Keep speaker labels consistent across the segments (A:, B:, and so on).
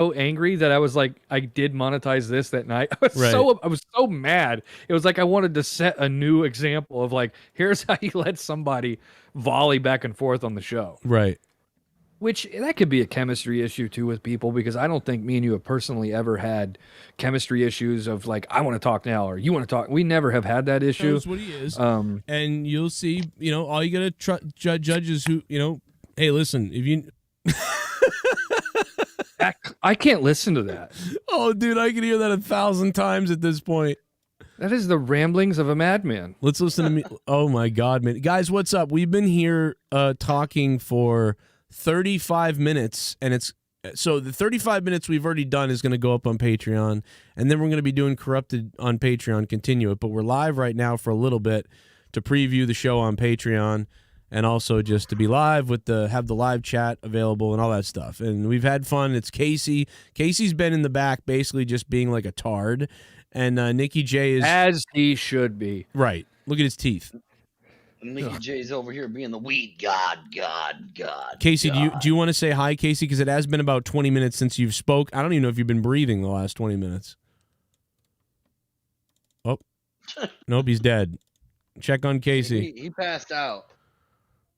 A: so angry that I was like, I did monetize this that night.
B: Right.
A: I was so mad. It was like I wanted to set a new example of like, here's how you let somebody volley back and forth on the show.
B: Right.
A: Which that could be a chemistry issue too with people, because I don't think me and you have personally ever had chemistry issues of like, I want to talk now or you want to talk. We never have had that issue.
B: Knows what he is. And you'll see, you know, all you got to judge is who, you know, hey, listen, if you...
A: I can't listen to that.
B: Oh, dude, I can hear that 1,000 times at this point.
A: That is the ramblings of a madman.
B: Let's listen to me. Oh, my God, man. Guys, what's up? We've been here talking for 35 minutes, and it's so the 35 minutes we've already done is going to go up on Patreon, and then we're going to be doing Corrupted on Patreon, continue it, but we're live right now for a little bit to preview the show on Patreon, and also just to be live with have the live chat available and all that stuff. And we've had fun. It's Casey. Casey's been in the back basically just being like a tard, and Nikki J is...
A: As he should be.
B: Right. Look at his teeth.
C: Nikki J's over here being the weed god.
B: Casey,
C: God.
B: do you want to say hi, Casey? Because it has been about 20 minutes since you've spoke. I don't even know if you've been breathing the last 20 minutes. Oh. Nope, he's dead. Check on Casey.
C: He passed out.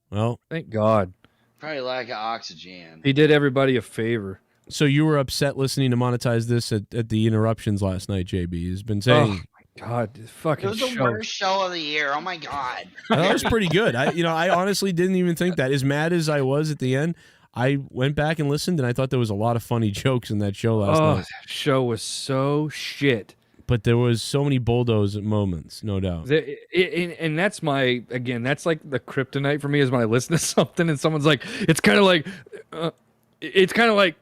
B: Well,
A: thank God.
C: Probably lack of oxygen.
A: He did everybody a favor.
B: So you were upset listening to Monetize This at the interruptions last night, JB. He's been saying...
A: Oh, my God. This fucking
C: It was the worst show of the year. Oh, my God.
B: That was pretty good. I honestly didn't even think that. As mad as I was at the end, I went back and listened, and I thought there was a lot of funny jokes in that show last night.
A: That show was so shit.
B: But there was so many bulldoze moments, no doubt.
A: And that's that's like the kryptonite for me is when I listen to something and someone's like, it's kind of like, and I'm like,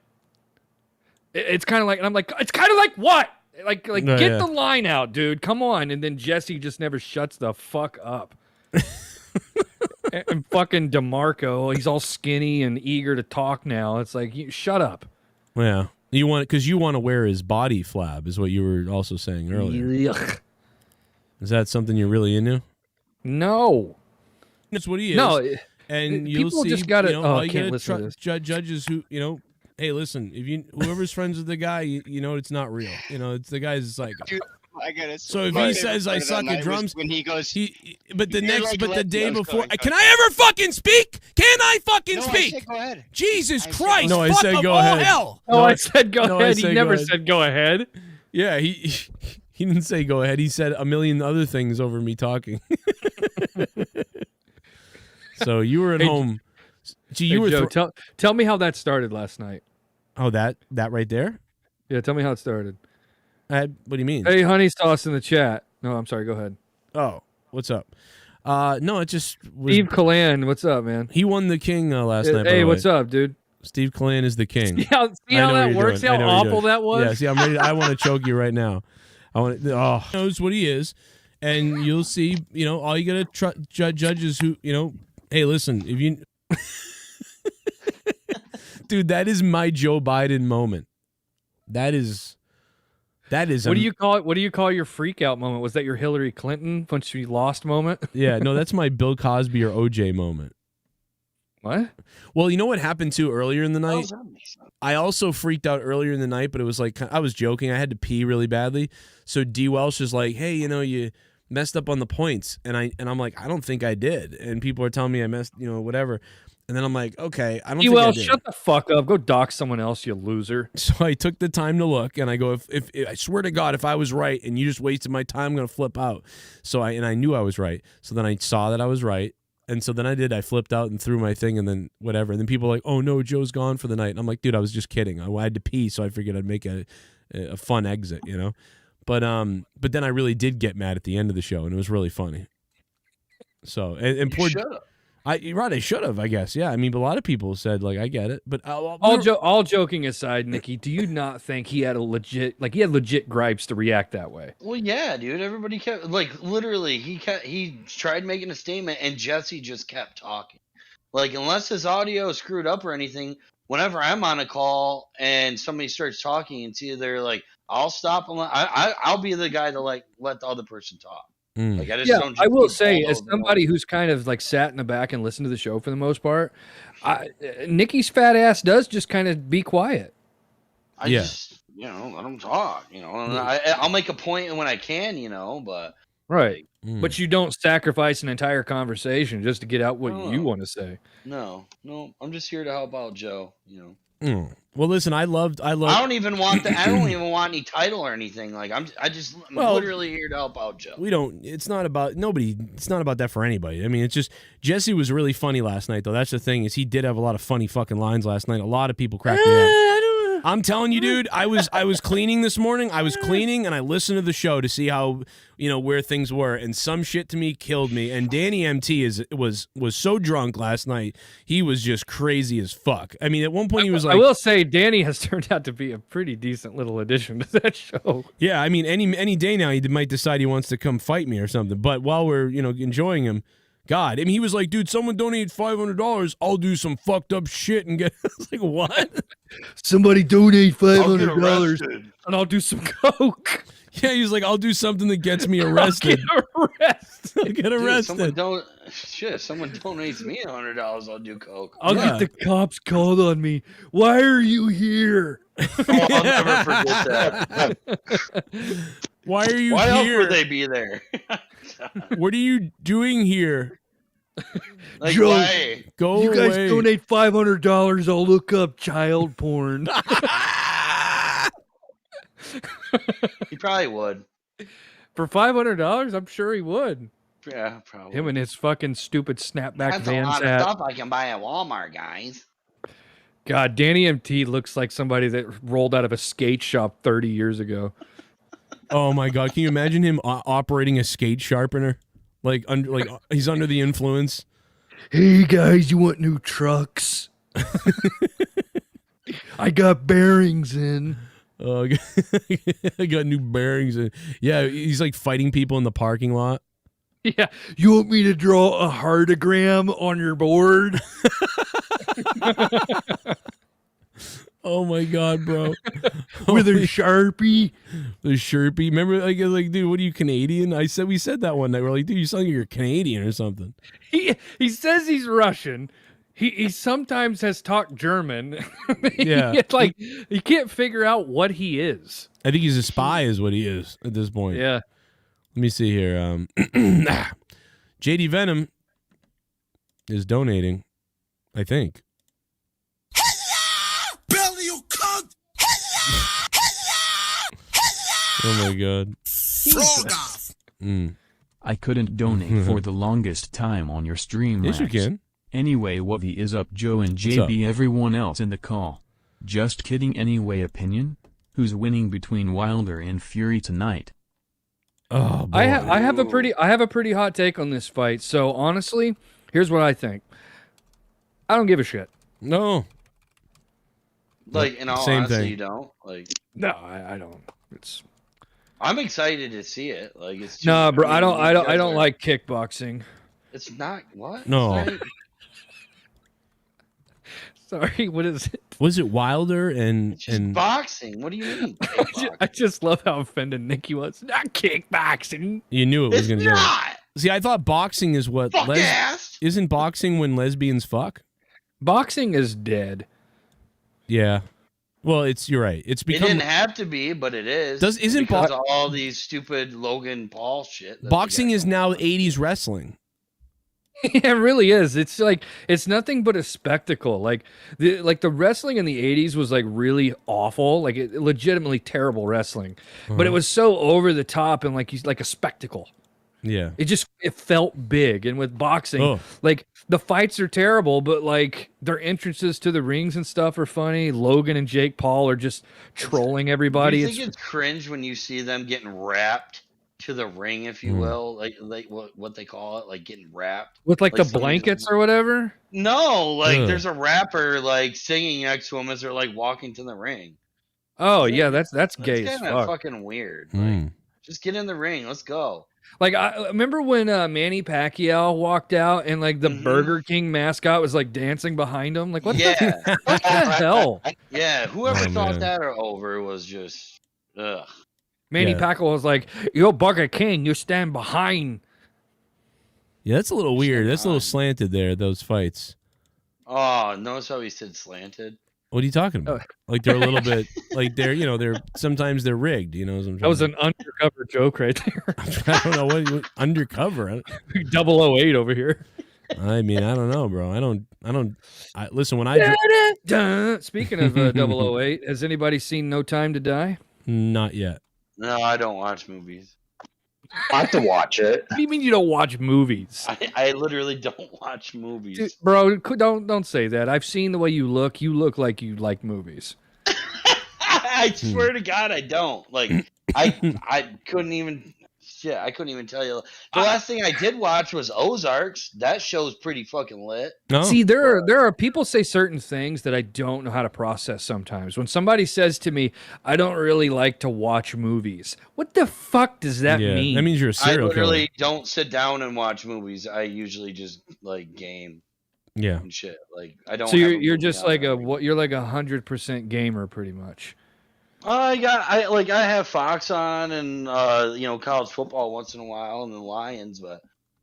A: it's kind of like what? Like get the line out, dude. Come on. And then Jesse just never shuts the fuck up. And fucking DeMarco, he's all skinny and eager to talk now. It's like, shut up.
B: Yeah. You want to wear his body flab is what you were also saying earlier.
A: Ugh.
B: Is that something you're really into?
A: No.
B: That's what he is.
A: No.
B: And you'll see,
A: just gotta,
B: I
A: can't listen to this.
B: Judges who, hey, listen, if whoever's friends with the guy, you know it's not real. It's the guy's like.
D: Dude, I gotta
B: so if he says I suck at drums,
D: when he goes,
B: the day before, can I ever fucking speak? Can I fucking speak?
D: I said go ahead.
B: Jesus Christ!
A: No,
B: I said go ahead. Hell.
A: No, I said go ahead. He never said go ahead.
B: Yeah, he didn't say go ahead. He said a million other things over me talking. So you were at home. Gee, you were
A: Joe, tell me how that started last night.
B: Oh, that right there?
A: Yeah, tell me how it started.
B: What do you mean?
A: Hey, honey's toss in the chat. No, I'm sorry. Go ahead.
B: Oh, what's up? No, it just was...
A: Steve Kalan, what's up, man?
B: He won the king last night.
A: Hey, what's up, dude?
B: Steve Kalan is the king.
A: See how that works? How awful that was?
B: Yeah, see, I'm ready. I want to choke you right now. I want. Oh, he knows what he is, and you'll see. All you gotta judge is who. Hey, listen, if you. Dude, that is my Joe Biden moment. That is.
A: What do you call it? What do you call your freak out moment? Was that your Hillary Clinton when she lost moment?
B: Yeah, no, that's my Bill Cosby or OJ moment.
A: What?
B: Well, you know what happened too earlier in the night? I also freaked out earlier in the night, but it was like I was joking. I had to pee really badly. So D Welsh is like, "Hey, you messed up on the points," and I'm like, "I don't think I did." And people are telling me I messed, whatever. And then I'm like, okay, I don't think I did.
A: Shut the fuck up. Go dox someone else, you loser.
B: So I took the time to look, and I go, if I swear to God, if I was right and you just wasted my time, I'm going to flip out. So I knew I was right. So then I saw that I was right. And so then I flipped out and threw my thing and then whatever. And then people are like, oh, no, Joe's gone for the night. And I'm like, dude, I was just kidding. I had to pee, so I figured I'd make a fun exit, But then I really did get mad at the end of the show, and it was really funny. So, and poor... You're right, I should have, I guess. Yeah, I mean, a lot of people said, like, I get it. But
A: all joking aside, Nikki, do you not think he had legit gripes to react that way?
C: Well, yeah, dude. Everybody kept, literally, he tried making a statement, and Jesse just kept talking. Like, unless his audio is screwed up or anything, whenever I'm on a call and somebody starts talking, it's either, I'll stop and I'll be the guy to, let the other person talk.
A: I will say, as somebody who's kind of sat in the back and listened to the show for the most part, Nikki's fat ass does just kind of be quiet.
C: I just, let them talk, and I'll make a point when I can, but.
A: Right.
C: Like,
A: But you don't sacrifice an entire conversation just to get out what you want to say.
C: No, I'm just here to help out Joe,
B: Well, listen, I love.
C: I don't even want I don't even want any title or anything. Like I'm literally here to help out Joe.
B: We don't. It's not about nobody. It's not about that for anybody. I mean, it's just Jesse was really funny last night, though. That's the thing is he did have a lot of funny fucking lines last night. A lot of people cracked me up. I'm telling you, dude. I was cleaning this morning. I was cleaning and I listened to the show to see how where things were, and some shit to me killed me. And Danny MT was so drunk last night. He was just crazy as fuck. I mean, at one point he was like,
A: I will say, Danny has turned out to be a pretty decent little addition to that show.
B: Yeah, I mean, any day now he might decide he wants to come fight me or something. But while we're enjoying him. God, I mean, he was like, dude, someone donated $500. I'll do some fucked up shit and get. I was like, what?
A: Somebody donate $500 and I'll do some coke.
B: Yeah, he was like, I'll do something that gets me arrested.
A: I'll
B: get arrested.
C: Dude, someone donates me $100, I'll do coke.
A: I'll get the cops called on me. Why are you here?
C: I'll never forget that.
B: Why are you
C: Why
B: here?
C: Why else would they be there?
B: What are you doing here?
C: Like,
A: Joe,
C: why?
B: Go
A: you guys
B: away.
A: donate $500, I'll look up child porn.
C: He probably would.
A: For $500, I'm sure he would.
C: Yeah, probably.
A: Him and his fucking stupid snapback
C: That's a
A: Vans
C: lot
A: hat.
C: of stuff I can buy at Walmart, guys.
A: God, Danny MT looks like somebody that rolled out of a skate shop 30 years ago.
B: Oh my God! Can you imagine him operating a skate sharpener? Like he's under the influence.
A: Hey guys, you want new trucks? I got bearings in.
B: I got new bearings. Yeah, he's like fighting people in the parking lot.
A: Yeah, you want me to draw a heartogram on your board?
B: Oh my God, bro!
A: With a Sharpie.
B: The Sharpie. Remember, like, dude, what are you, Canadian? We said that one night. We're like, dude, you sound like you're Canadian or something.
A: He says he's Russian. He sometimes has talked German.
B: Yeah,
A: like he can't figure out what he is.
B: I think he's a spy, is what he is at this point.
A: Yeah.
B: Let me see here. JD Venom is donating, I think. Oh my God.
D: Frog off.
E: I couldn't donate for the longest time on your stream.
B: Yes, you
E: Max.
B: can.
E: Anyway, what the is up, Joe and JB, everyone else in the call? Just kidding. Anyway, opinion? Who's winning between Wilder and Fury tonight?
B: Oh boy.
A: I have a pretty hot take on this fight. So honestly, here's what I think. I don't give a shit.
B: No.
C: Like, in all
B: Same
C: honesty,
B: thing.
C: you don't. Like,
A: No, I don't. It's
C: I'm excited to see it. Like, it's
A: nah, bro. I don't
C: guys
A: like kickboxing.
C: It's not what?
B: No.
C: It's not-
A: Sorry, what is it?
B: Was it Wilder and
C: It's just boxing. What do you mean?
A: I just love how offended Nikki was. Not kickboxing.
B: you knew it was
C: It's
B: going to get it.
C: not.
B: See, I thought boxing is what
C: Fuck ass.
B: isn't boxing when lesbians fuck?
A: Boxing is dead.
B: Yeah. Well, you're right. It's
C: It
B: become
C: didn't have to be, but it is.
B: Isn't
C: because of all these stupid Logan Paul shit. that
B: boxing
C: they got
B: is
C: going
B: now
C: on.
B: 80s wrestling.
A: Yeah, it really is. It's like it's nothing but a spectacle. Like the wrestling in the 80s was like really awful, like legitimately terrible wrestling. But it was so over the top and like a spectacle.
B: Yeah.
A: It felt big. And with boxing, like the fights are terrible, but like their entrances to the rings and stuff are funny. Logan and Jake Paul are just trolling everybody.
C: Do you think it's cringe when you see them getting wrapped to the ring, if you will, like what they call it, like getting wrapped
A: with like the
C: somebody's-
A: blankets or whatever.
C: No, like
B: Ugh.
C: there's a rapper like singing next to him as they're like walking to the ring.
A: Oh yeah, that's gay
C: That's
A: as
C: kind of
A: fuck.
C: fucking weird. Like, just get in the ring. Let's go.
A: Like I remember when Manny Pacquiao walked out and like the Burger King mascot was like dancing behind him. Like what
C: Yeah.
A: what the hell?
C: Yeah. Whoever
B: Oh,
C: thought
B: man.
C: that over was just ugh.
A: Manny
B: Yeah.
A: Pacquiao was like, "You're Burger King. You stand behind."
B: Yeah, that's a little weird. That's a little slanted there, those fights.
C: Oh, notice how he said slanted.
B: What are you talking about? Like they're a little bit like they're sometimes they're rigged.
A: That was an undercover joke right there.
B: I don't know what undercover.
A: 008 over here.
B: I mean, I don't know, bro. Listen, when I
A: Speaking of 008, has anybody seen No Time to Die?
B: Not yet.
C: No, I don't watch movies.
D: I have to watch it.
A: What do you mean you don't watch movies?
C: I literally don't watch movies.
A: Dude, bro, don't say that. I've seen the way you look. You look like you like movies.
C: I swear to God, I don't. Like, I couldn't even. Shit, I couldn't even tell you. The last thing I did watch was Ozarks. That show's pretty fucking lit.
B: No.
A: See, there are people say certain things that I don't know how to process sometimes. When somebody says to me, "I don't really like to watch movies," what the fuck does that mean?
B: That means you're a serial
C: I literally
B: killer.
C: don't sit down and watch movies. I usually just like game.
B: Yeah.
C: And shit. Like I don't.
A: So
C: have a
A: you're
C: movie
A: just
C: on
A: like
C: every-
A: you're like 100% gamer, pretty much.
C: I have Fox on and college football once in a while and the Lions, but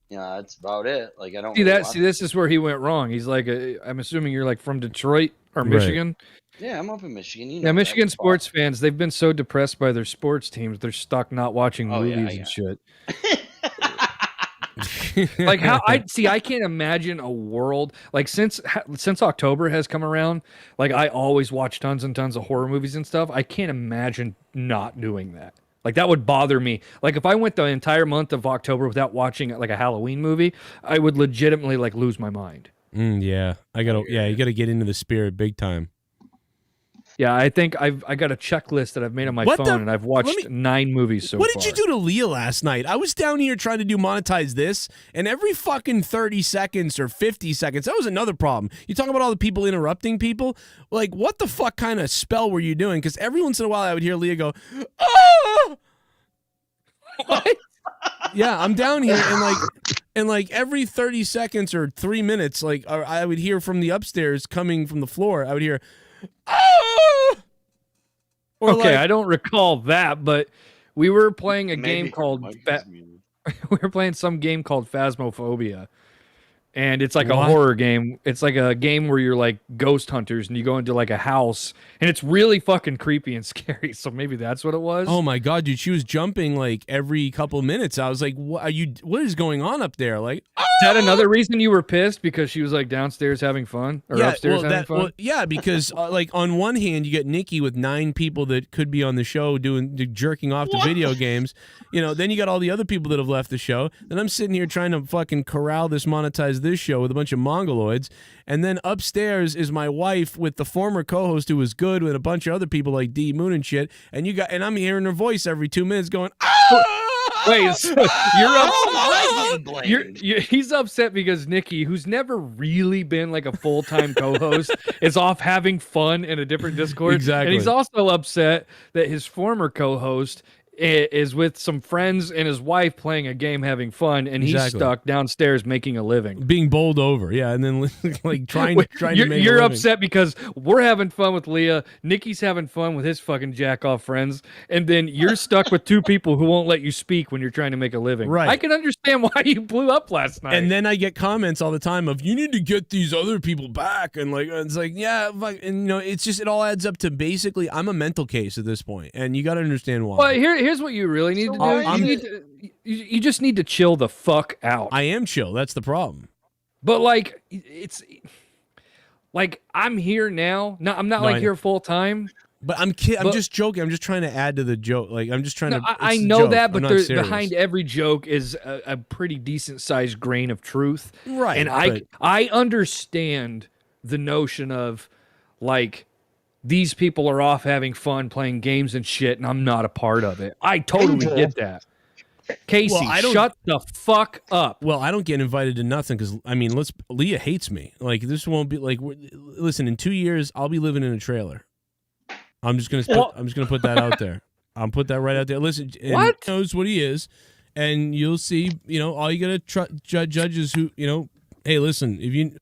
C: that's about it. Like I don't
A: See, this is where he went wrong. He's like, I'm assuming you're like from Detroit or Michigan.
C: Yeah, I'm up in Michigan.
A: Yeah, Michigan sports fans, they've been so depressed by their sports teams, they're stuck not watching movies and shit. Like how I can't imagine a world like since October has come around, like I always watch tons and tons of horror movies and stuff. I can't imagine not doing that. Like that would bother me. Like if I went the entire month of October without watching like a Halloween movie, I would legitimately like lose my mind.
B: Yeah. You gotta get into the spirit big time.
A: Yeah, I think I got a checklist that I've made on my phone, and I've watched 9 movies so far.
B: What did you do to Leah last night? I was down here trying to do monetize this, and every fucking 30 seconds or 50 seconds, that was another problem. You talk about all the people interrupting people. Like, what the fuck kind of spell were you doing? Because every once in a while I would hear Leah go, "Oh!"
A: What?
B: Yeah, I'm down here, and like every 30 seconds or 3 minutes, like I would hear from the upstairs coming from the floor, I would hear, "Oh!" Or
A: Okay,
B: like,
A: I don't recall that, but we were playing a game called we were playing some game called Phasmophobia. And it's like a horror game. It's like a game where you're like ghost hunters and you go into like a house and it's really fucking creepy and scary. So maybe that's what it was.
B: oh my god, dude, she was jumping like every couple minutes. I was like, what is going on up there? Like,
A: Is that another reason you were pissed because she was like downstairs having fun or upstairs having fun?
B: Well, yeah, because like on one hand you get Nikki with 9 people that could be on the show jerking off to video games. Then you got all the other people that have left the show. Then I'm sitting here trying to fucking corral this monetize this show with a bunch of mongoloids, and then upstairs is my wife with the former co-host who was good with a bunch of other people like D Moon and shit, and I'm hearing her voice every 2 minutes going, "Ah!"
A: Wait, so he's upset because Nikki, who's never really been like a full-time co-host, is off having fun in a different Discord.
B: Exactly.
A: And he's also upset that his former co-host is with some friends and his wife playing a game having fun, and he's stuck downstairs making a living.
B: Being bowled over, yeah, and then like trying to make a living.
A: You're upset because we're having fun with Leah, Nikki's having fun with his fucking jack-off friends, and then you're stuck with 2 people who won't let you speak when you're trying to make a living.
B: Right.
A: I can understand why you blew up last night.
B: And then I get comments all the time of, you need to get these other people back, and like it's like, yeah, and it's just, it all adds up to basically I'm a mental case at this point, and you got to understand why.
A: Well, here's what you really need to do. You just need to chill the fuck out.
B: I am chill. That's the problem.
A: But like, it's like I'm here now. No, I'm not here full time.
B: But I'm just joking. I'm just trying to add to the joke. Like I'm just trying to.
A: I know that, but behind every joke is a pretty decent sized grain of truth.
B: Right.
A: And I understand the notion of like, these people are off having fun playing games and shit, and I'm not a part of it. I totally get that. Casey, shut the fuck up.
B: Well, I don't get invited to nothing because, I mean, Leah hates me. Like, this won't be, like, listen, in 2 years, I'll be living in a trailer. I'm just going to put that out there. I'll put that right out there. Listen,
A: what?
B: He knows what he is, and you'll see, all you got to judge is who, hey, listen, if you...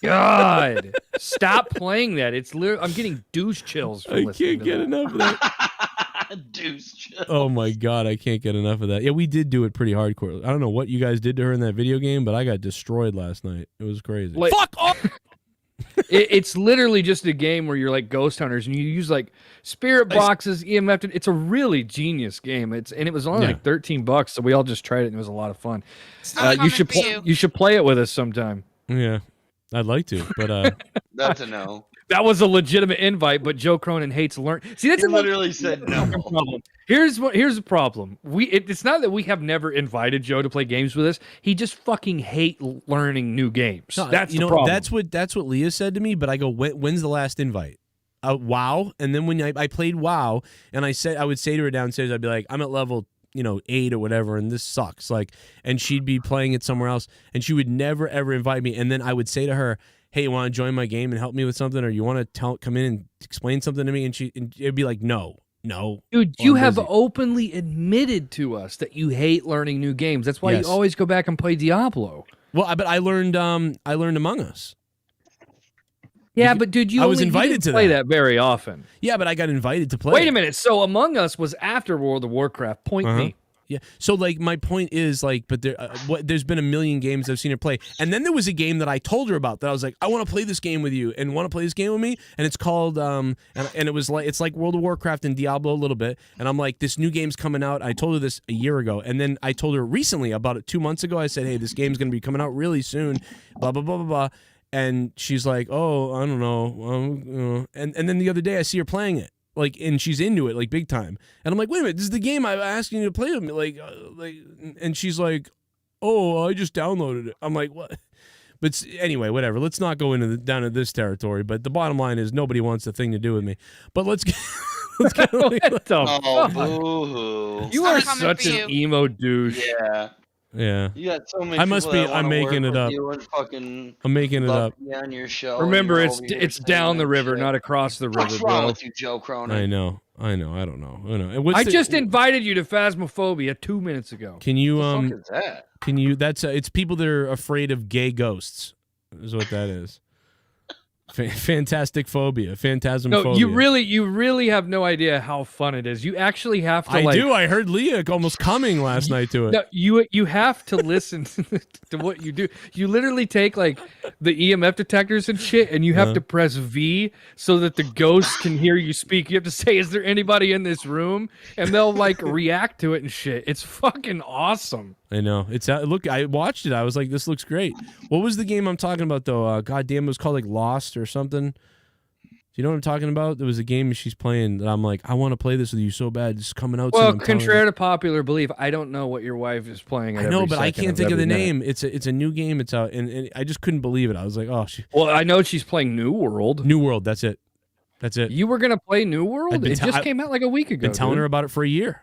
A: God, stop playing that. It's literally, I'm getting douche chills from
B: I can't get enough of that.
C: Douche chills.
B: Oh my god, I can't get enough of that. Yeah, we did do it pretty hardcore. I don't know what you guys did to her in that video game, but I got destroyed last night. It was crazy.
A: Fuck off! It's literally just a game where you're like ghost hunters and you use like spirit boxes, EMF. It's a really genius game. It was only like $13, so we all just tried it and it was a lot of fun. You should play it with us sometime.
B: Yeah, I'd like to, but
C: That's a no.
A: That was a legitimate invite, but Joe Cronin hates learn. See, that's
C: He literally said no.
A: Problem. Here's the problem. It's not that we have never invited Joe to play games with us. He just fucking hate learning new games.
B: no,
A: That's the problem.
B: That's what Leah said to me. But I go, when's the last invite? WoW, and then when I played WoW, and I would say to her downstairs, I'd be like, I'm at level 8 or whatever, and this sucks. Like, and she'd be playing it somewhere else, and she would never ever invite me. And then I would say to her, hey, you want to join my game and help me with something, or you want to come in and explain something to me? And it'd be like, no.
A: Dude, you have openly admitted to us that you hate learning new games. That's why you always go back and play Diablo.
B: Well, but I learned Among Us.
A: Yeah, but dude,
B: I was invited to
A: play that very often.
B: Yeah, but I got invited to play.
A: Wait a minute. So Among Us was after World of Warcraft. Point me.
B: Yeah. So like my point is like, but there's been a million games I've seen her play, and then there was a game that I told her about that I was like, I want to play this game with you, and want to play this game with me, and it's called and it was like it's like World of Warcraft and Diablo a little bit, and I'm like, this new game's coming out. I told her this a year ago, and then I told her recently about it 2 months ago. I said, hey, this game's gonna be coming out really soon. Blah blah blah blah blah. And she's like, oh, I don't know. And then the other day I see her playing it. Like, and she's into it, like, big time. And I'm like, wait a minute, this is the game I'm asking you to play with me. Like, and she's like, oh, I just downloaded it. I'm like, what? But anyway, whatever. Let's not go down to this territory. But the bottom line is nobody wants a thing to do with me. But let's get...
C: boo-hoo.
A: You are such an emo douche.
C: Yeah.
B: Yeah.
C: You got so many
B: I must be. I'm making it up. I'm making it up.
C: On your show.
A: Remember, it's down the river, not across the river.
C: What's wrong with you, Joe Cronin?
B: I know. I don't know.
A: I just invited you to Phasmophobia 2 minutes ago.
B: Can you
C: What the fuck is that?
B: Can you? That's it's people that are afraid of gay ghosts. Is what that is. Fantastic phobia, phantasmophobia.
A: No, you really have no idea how fun it is. You actually have to.
B: I do. I heard Leah almost coming last night to it.
A: No, you have to listen to what you do. You literally take like the EMF detectors and shit, and you have to press V so that the ghosts can hear you speak. You have to say, "Is there anybody in this room?" And they'll like react to it and shit. It's fucking awesome.
B: I know. Look, I watched it. I was like, this looks great. What was the game I'm talking about though? God damn, it was called like Lost or something. Do you know what I'm talking about? There was a game she's playing that I'm like, I want to play this with you so bad. It's coming out.
A: Well, contrary to popular belief, I don't know what your wife is playing.
B: I know, but I can't think of the name. It's a new game. It's out, and I just couldn't believe it. I was like, oh.
A: Well, I know she's playing New World.
B: New World. That's it. You
A: were gonna play New World? It just came out like a week ago.
B: Been telling her about it for a year.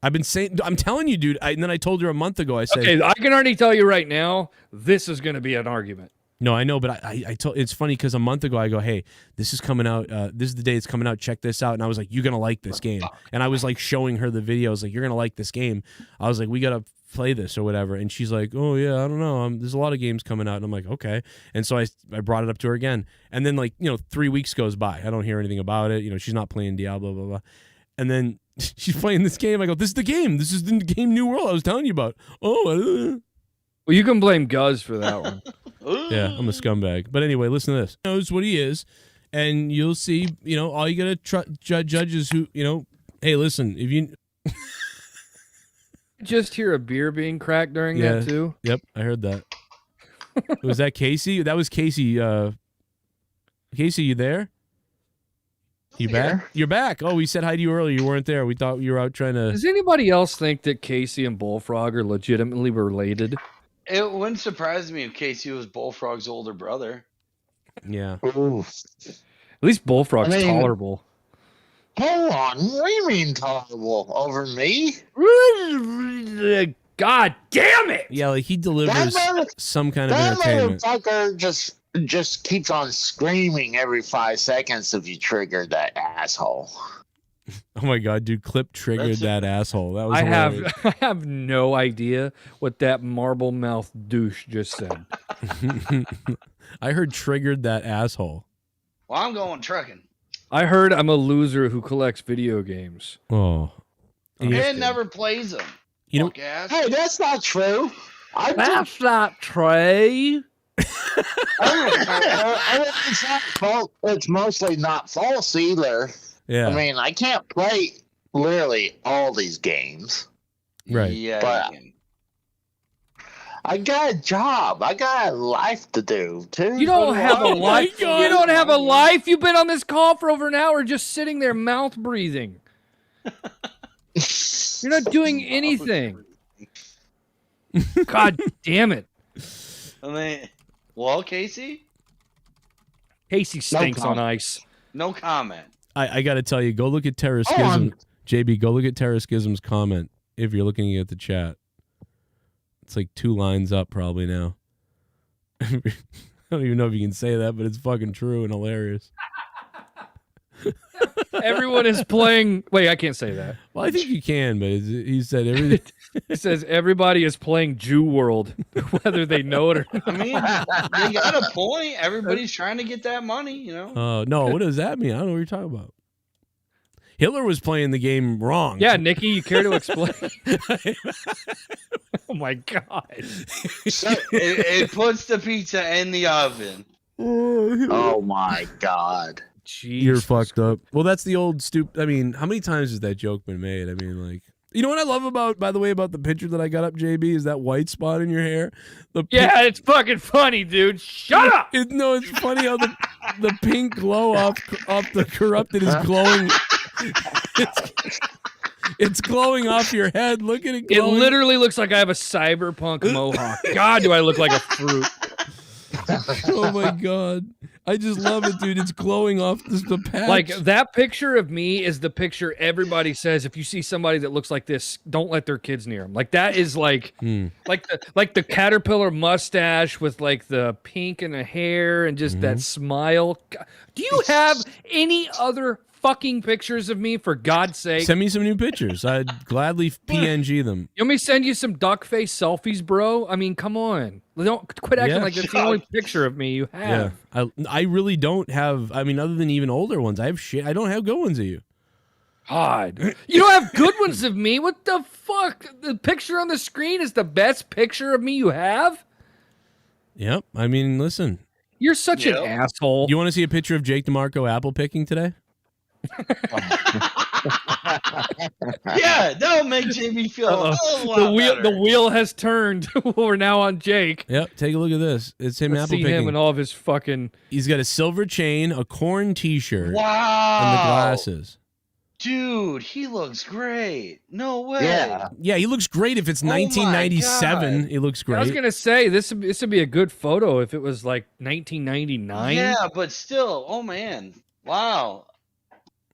B: I've been saying, I'm telling you, dude. And then I told her a month ago. I said,
A: okay, I can already tell you right now, this is going to be an argument.
B: No, I know, but I told. It's funny because a month ago I go, hey, this is coming out. This is the day it's coming out. Check this out. And I was like, you're gonna like this game. And I was like showing her the video. I was like, you're gonna like this game. I was like, we gotta play this or whatever. And she's like, oh yeah, I don't know. There's a lot of games coming out. And I'm like, okay. And so I brought it up to her again. And then 3 weeks goes by. I don't hear anything about it. She's not playing Diablo, blah blah. And then she's playing this game. I go, this is the game. This is the game New World I was telling you about. Oh.
A: Well, you can blame Guz for that one.
B: Yeah, I'm a scumbag. But anyway, listen to this. He knows what he is, and you'll see, all you got to judge is who, hey, listen, if you...
A: Just hear a beer being cracked during that, too?
B: Yep, I heard that. Was that Casey? That was Casey. Casey, you there? You back? You're back. Oh, we said hi to you earlier. You weren't there. We thought you were out trying to...
A: Does anybody else think that Casey and Bullfrog are legitimately related?
C: It wouldn't surprise me if Casey was Bullfrog's older brother.
B: Yeah.
D: Ooh.
A: At least Bullfrog's tolerable.
D: Hold on. What do you mean tolerable? Over me?
A: God damn it!
B: Yeah, like he delivers some kind of entertainment.
D: That motherfucker just keeps on screaming every 5 seconds if you trigger that asshole.
B: Oh my god, dude! Clip triggered that asshole. That was
A: I have no idea what that marble mouth douche just said.
B: I heard triggered that asshole.
C: Well, I'm going trucking.
A: I heard I'm a loser who collects video games.
B: Oh,
C: and never plays them.
B: You know,
D: hey, that's not true.
A: That's not true.
D: It's mostly not false either.
B: Yeah.
D: I mean, I can't play literally all these games.
B: Right.
C: Yeah.
D: But I got a job. I got a life to do too.
A: You don't have a
B: my
A: life.
B: God.
A: You don't have a life. You've been on this call for over an hour just sitting there mouth breathing. You're not doing anything. God damn it.
C: I mean, well, Casey,
A: Casey stinks on ice.
C: no comment.
B: I got to tell you, go look at Terra Schism. JB, go look at Terra Schism's comment if you're looking at the chat. It's like 2 lines up probably now. I don't even know if you can say that, but it's fucking true and hilarious.
A: Everyone is playing. Wait, I can't say that.
B: Well, I think you can, but he said everything.
A: It says everybody is playing Jew World, whether they know it or not.
C: I mean, they got a point. Everybody's trying to get that money, you know.
B: No, what does that mean? I don't know what you're talking about. Hitler was playing the game wrong.
A: Yeah, Nikki, you care to explain? Oh my God.
C: It puts the pizza in the oven.
D: Oh my God.
A: Jeez.
B: You're fucked up. Well, that's the old I mean, how many times has that joke been made? I mean, like, you know what I love about, by the way, about the picture that I got up, JB, is that white spot in your hair.
A: Yeah, it's fucking funny, dude. Shut up.
B: No, it's funny how the pink glow off the corrupted is glowing. It's glowing off your head. Look at it glowing.
A: It literally looks like I have a cyberpunk mohawk. God, do I look like a fruit.
B: Oh my God. I just love it, dude. It's glowing off the patch.
A: Like, that picture of me is the picture everybody says, if you see somebody that looks like this, don't let their kids near them. Like, that is like the caterpillar mustache with like the pink in the hair and just that smile. Do you have any other fucking pictures of me, for God's sake?
B: Send me some new pictures. I'd gladly PNG them.
A: You want me to send you some duck face selfies, bro? I mean, come on. Don't quit acting like that's the only picture of me you have.
B: Yeah, I really don't have. I mean, other than even older ones, I have shit. I don't have good ones of you.
A: God, you don't have good ones of me. What the fuck? The picture on the screen is the best picture of me you have.
B: Yep. I mean, listen.
A: You're such an asshole.
B: You want to see a picture of Jake DeMarco apple picking today?
C: Yeah, that'll make JB feel a lot better.
A: The wheel has turned. We're now on Jake.
B: Yep. Take a look at this. It's him
A: Let's
B: apple
A: see
B: picking.
A: him and all of his fucking.
B: He's got a silver chain, a corn T-shirt,
C: Wow.
B: and the glasses.
C: Dude, he looks great. No way.
B: Yeah, he looks great. If it's 1997, he looks great.
A: I was gonna say this would be a good photo if it was like 1999.
C: Yeah, but still, oh man, wow.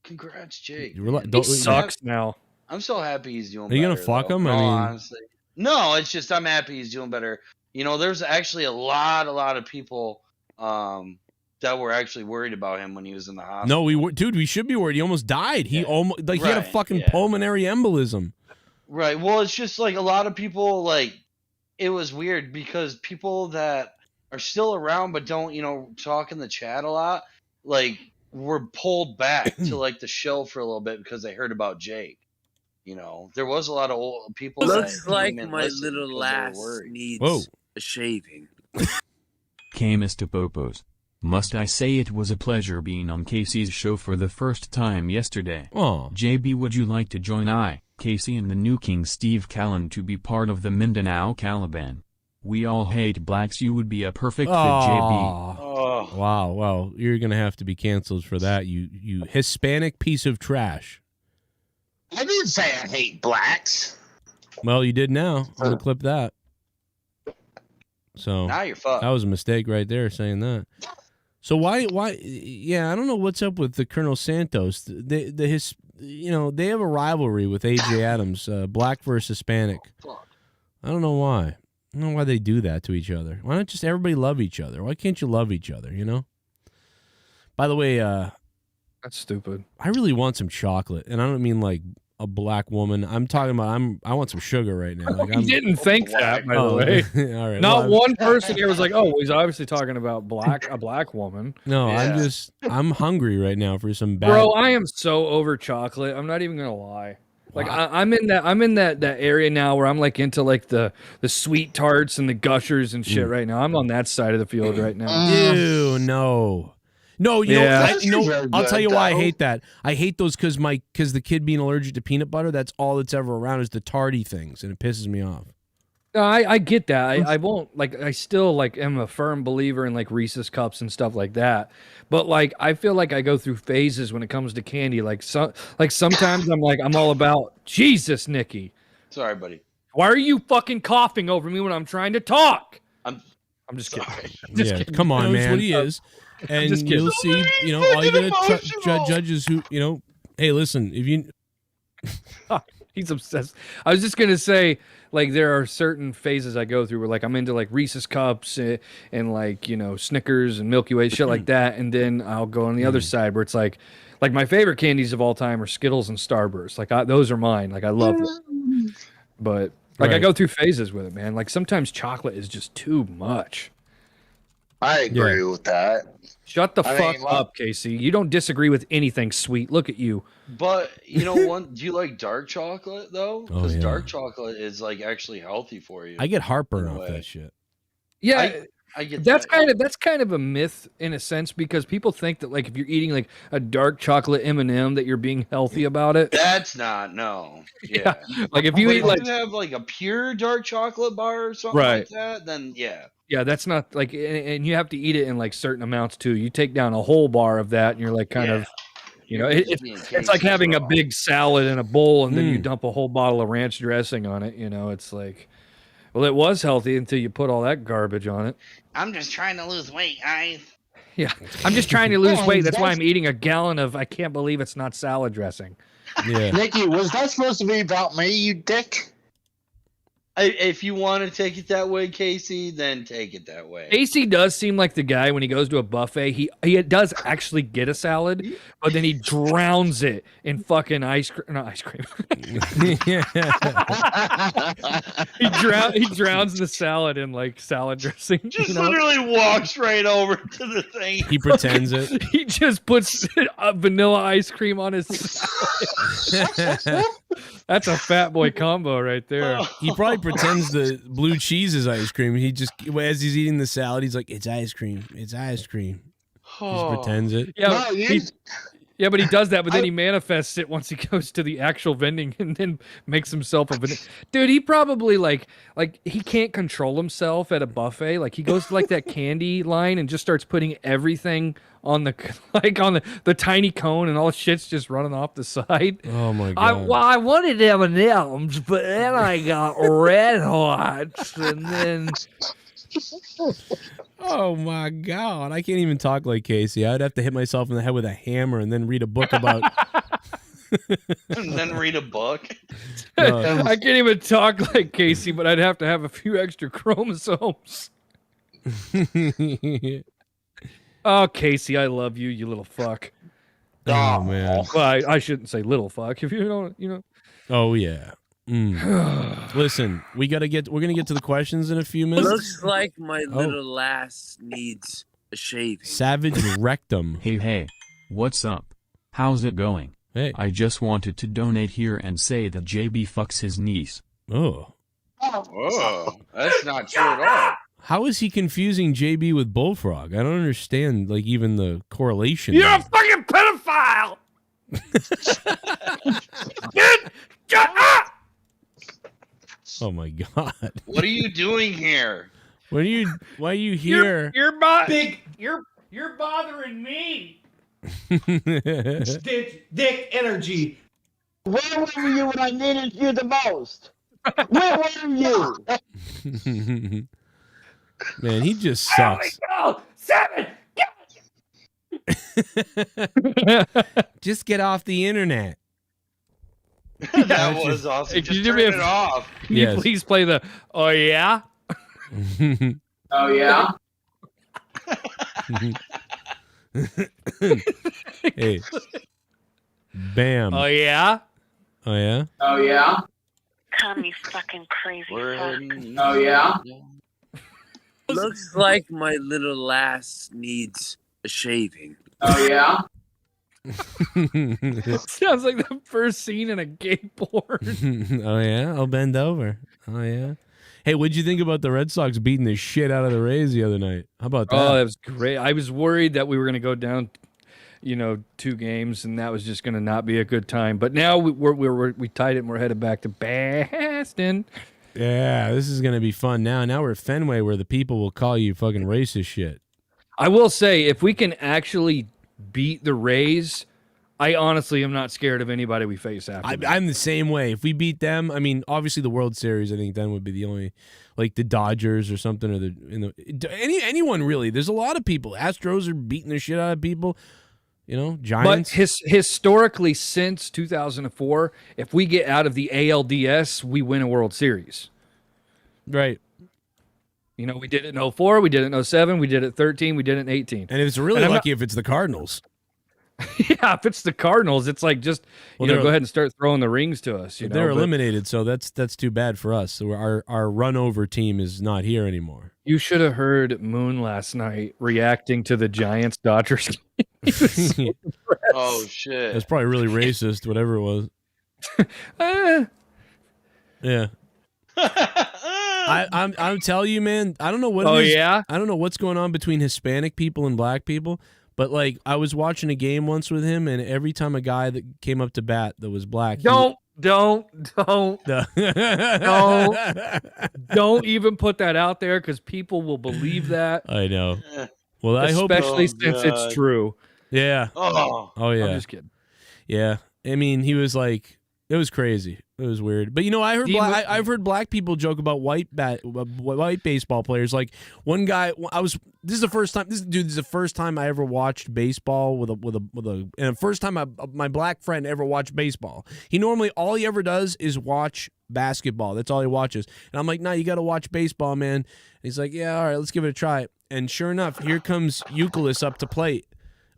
C: Congrats, Jake.
A: He sucks now.
C: I'm so happy he's doing
B: Are
C: better.
B: you gonna fuck him? I mean,
C: honestly. No, it's just I'm happy he's doing better. You know, there's actually a lot of people that were actually worried about him when he was in the hospital.
B: No, we should be worried. He almost died. He almost he had a fucking pulmonary embolism.
C: Right. Well, it's just like a lot of people, like, it was weird because people that are still around but don't, talk in the chat a lot, like, were pulled back to like the show for a little bit because they heard about Jake. There was a lot of old people.
F: Looks like my little lass needs a shaving.
E: Mr. Popos. Must I say it was a pleasure being on Casey's show for the first time yesterday.
B: Oh.
E: JB, would you like to join Casey and the new King Steve Callan to be part of the Mindanao Caliban? We all hate blacks. You would be a perfect fit, JB.
C: Oh.
B: Wow, well, you're gonna have to be canceled for that, you Hispanic piece of trash.
D: I didn't say I hate blacks.
B: Well, you did now. I'm gonna clip that. So
C: now you're fucked.
B: That was a mistake right there, saying that. So why? Yeah, I don't know what's up with the Colonel Santos. They have a rivalry with AJ Adams, black versus Hispanic. I don't know why. I don't know why they do that to each other. Why not just everybody love each other? Why can't you love each other, By the way,
A: that's stupid.
B: I really want some chocolate, and I don't mean like a black woman. I'm talking about I want some sugar right now. Like,
A: I didn't think that, by the way.
B: All right.
A: Not one person here was like, "Oh, he's obviously talking about a black woman."
B: No, yeah. I'm hungry right now for some bad.
A: Bro, I am so over chocolate. I'm not even gonna lie. Like
B: Wow.
A: I'm in that area now where I'm like into like the sweet tarts and the gushers and shit right now. I'm on that side of the field right now.
B: Ew, no. No,
A: Yeah.
B: I'll tell you why I hate that. I hate those because the kid being allergic to peanut butter, that's all that's ever around is the tarty things, and it pisses me off.
A: No, I get that. I won't like. I still like am a firm believer in like Reese's cups and stuff like that. But like, I feel like I go through phases when it comes to candy. Like sometimes I'm all about Jesus, Nikki.
C: Sorry, buddy.
A: Why are you fucking coughing over me when I'm trying to talk? I'm just
C: sorry.
A: kidding. Just kidding.
B: Come on,
A: Knows
B: man.
A: what he is.
B: And
A: just kidding.
B: you'll see, all you gotta judge is who, hey, listen, if you...
A: He's obsessed. I was just gonna say, like, there are certain phases I go through where, like, I'm into like Reese's cups and like Snickers and Milky Way shit like that, and then I'll go on the other side where it's like my favorite candies of all time are Skittles and Starburst. Like, those are mine. Like, I love them. But like, I go through phases with it, man. Like, sometimes chocolate is just too much.
D: I agree with that.
A: Shut the fuck up, Casey. You don't disagree with anything sweet. Look at you.
C: But do you like dark chocolate though? Because dark chocolate is like actually healthy for you.
B: I get heartburn off that shit.
A: Yeah,
C: I get
A: that's kind of a myth in a sense, because people think that like if you're eating like a dark chocolate M&M that you're being healthy about it.
C: That's not Yeah.
A: Like if you eat like
C: you have like a pure dark chocolate bar or something like that, then yeah.
A: Yeah, that's not like, and you have to eat it in like certain amounts too. You take down a whole bar of that, and you're like kind of, it's like having a big salad in a bowl, and then you dump a whole bottle of ranch dressing on it. It's like, well, it was healthy until you put all that garbage on it.
C: I'm just trying to lose weight, guys.
A: Yeah, I'm just trying to lose weight. That's why I'm eating a gallon of. I can't believe it's not salad dressing.
B: Yeah,
D: Nikki, was that supposed to be about me, you dick?
C: If you want to take it that way, Casey, then take it that way.
A: Casey does seem like the guy when he goes to a buffet. He does actually get a salad, but then he drowns it in fucking ice cream. Not ice cream. he drowns the salad in like salad dressing.
C: Just literally walks right over to the thing.
B: He pretends it.
A: He just puts vanilla ice cream on his salad. That's a fat boy combo right there.
B: He probably pretends the blue cheese is ice cream. He just, as he's eating the salad, he's like, "It's ice cream. It's ice cream." He just pretends it.
A: Yeah, but he does that, but then he manifests it once he goes to the actual vending and then makes himself a vanilla. Dude, he probably like he can't control himself at a buffet. Like he goes to like that candy line and just starts putting everything on the the tiny cone, and all the shit's just running off the side.
B: Oh my god!
A: I wanted M&Ms, but then I got Red Hots, and then.
B: Oh my god! I can't even talk like Casey. I'd have to hit myself in the head with a hammer and then read a book about.
C: And then read a book.
A: I can't even talk like Casey, but I'd have to have a few extra chromosomes. Oh, Casey, I love you, you little fuck.
B: Oh man.
A: Well, I shouldn't say little fuck. If you don't,
B: Oh yeah. Listen, we're gonna get to the questions in a few minutes.
F: Looks like my little lass needs a shaving.
B: Savage rectum.
E: Hey, what's up? How's it going?
B: Hey.
E: I just wanted to donate here and say that JB fucks his niece.
B: Oh.
C: Oh, that's not true at all.
B: How is he confusing JB with Bullfrog? I don't understand, like, even the correlation.
A: You're a fucking pedophile! Dude, shut up!
B: Oh my god!
C: What are you doing here?
B: Why are you here?
A: You're bothering me.
G: Dick energy. Where were you when I needed you the most? Where were you?
B: Man, he just sucks.
A: Go! 7!
B: Just get off the internet.
C: That was awesome.
A: Hey,
C: Just turn it off.
A: Can you please play the "Oh yeah"?
G: Oh yeah.
B: Hey. Bam.
A: Oh yeah.
B: Oh yeah.
G: Oh yeah.
H: Come, you fucking crazy fuck.
G: Oh yeah.
F: Looks like my little lass needs a shaving.
G: Oh yeah.
A: Sounds like the first scene in a gay porn.
B: Oh yeah, I'll bend over. Oh yeah. Hey, what'd you think about the Red Sox beating the shit out of the Rays the other night? How about that?
A: Oh, that was great. I was worried that we were going to go down, 2 games, and that was just going to not be a good time. But now we tied it, and we're headed back to Boston.
B: Yeah, this is gonna be fun. Now we're at Fenway, where the people will call you fucking racist shit.
A: I will say, if we can actually beat the Rays, I honestly am not scared of anybody we face after that.
B: I'm the same way. If we beat them, I mean, obviously the World Series, I think then would be the only, like the Dodgers or something, or anyone really. There's a lot of people. Astros are beating the shit out of people. Giants.
A: But historically, since 2004, if we get out of the ALDS, we win a World Series.
B: Right.
A: We did it in 04, we did it in 07, we did it in 13, we did it in 18.
B: And it's really lucky if it's the Cardinals.
A: Yeah, if it's the Cardinals, it's like just go ahead and start throwing the rings to us.
B: They're eliminated, so that's too bad for us. So our run over team is not here anymore.
A: You should have heard Moon last night reacting to the Giants Dodgers game.
C: Oh shit!
B: That's probably really racist, whatever it was. Yeah. I'm telling you, man. I don't know what. I don't know what's going on between Hispanic people and black people. But like, I was watching a game once with him, and every time a guy that came up to bat that was black,
A: don't even put that out there, because people will believe that.
B: I know. Well, I hope,
A: especially since it's true.
B: Yeah.
C: Oh
B: yeah.
A: I'm just kidding.
B: Yeah. I mean, he was like, it was crazy. It was weird. But I've heard black people joke about white baseball players. Like one guy, this is the first time. This is the first time I ever watched baseball and the first time my black friend ever watched baseball. He normally all he ever does is watch basketball. That's all he watches. And I'm like, nah, you got to watch baseball, man. And he's like, yeah, all right, let's give it a try. And sure enough, here comes Euclid up to plate.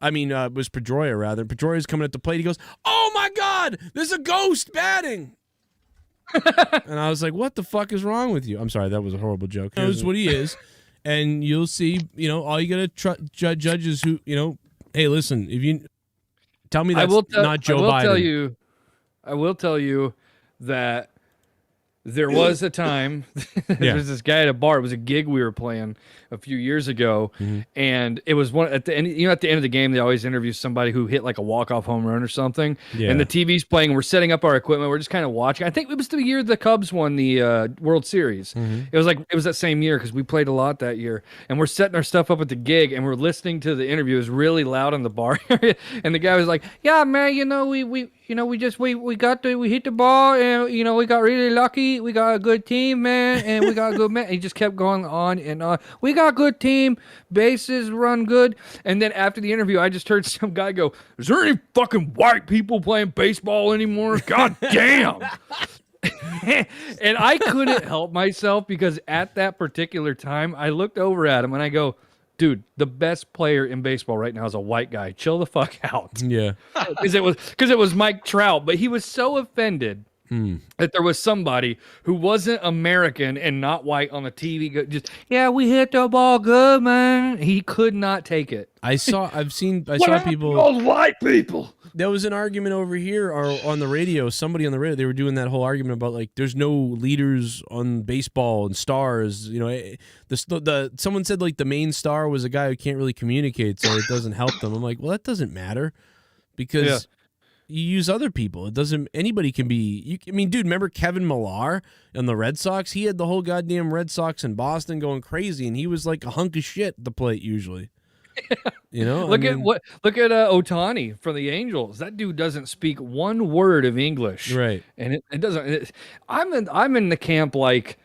B: I mean, it was Pedroia, rather. Pedroia's coming at the plate. He goes, oh, my God, there's a ghost batting. And I was like, what the fuck is wrong with you? I'm sorry, that was a horrible joke. He knows what he is. And you'll see, all you got to judge is who, hey, listen, if you tell me that's not Joe Biden.
A: I will tell you that there was a time, there was this guy at a bar. It was a gig we were playing a few years ago, and it was one at the end. At the end of the game, they always interview somebody who hit like a walk-off home run or something. Yeah. And the TV's playing. And we're setting up our equipment. We're just kind of watching. I think it was the year the Cubs won the World Series. It was that same year because we played a lot that year. And we're setting our stuff up at the gig, and we're listening to the interview. It was really loud in the bar area, and the guy was like, "Yeah, man, we hit the ball, and we got really lucky. We got a good team, man, and we got a good man." He just kept going on and on. We got a good team, bases run good. And then after the interview, I just heard some guy go, "Is there any fucking white people playing baseball anymore? God damn." And I couldn't help myself, because at that particular time, I looked over at him and I go, "Dude, the best player in baseball right now is a white guy. Chill the fuck out."
B: Yeah.
A: Because it was Mike Trout, but he was so offended that there was somebody who wasn't American and not white on the TV. Just, "Yeah, we hit the ball good, man." He could not take it.
B: I saw people.
A: All white people.
B: There was an argument over here or on the radio. Somebody on the radio, they were doing that whole argument about like there's no leaders on baseball and stars. Someone said like the main star was a guy who can't really communicate, so it doesn't help them. I'm like, well, that doesn't matter, because you use other people. It doesn't. Anybody can be. I mean, dude, remember Kevin Millar on the Red Sox? He had the whole goddamn Red Sox in Boston going crazy, and he was like a hunk of shit at the plate usually.
A: Look at Ohtani from the Angels. That dude doesn't speak one word of English,
B: right?
A: And it doesn't. I'm in the camp like,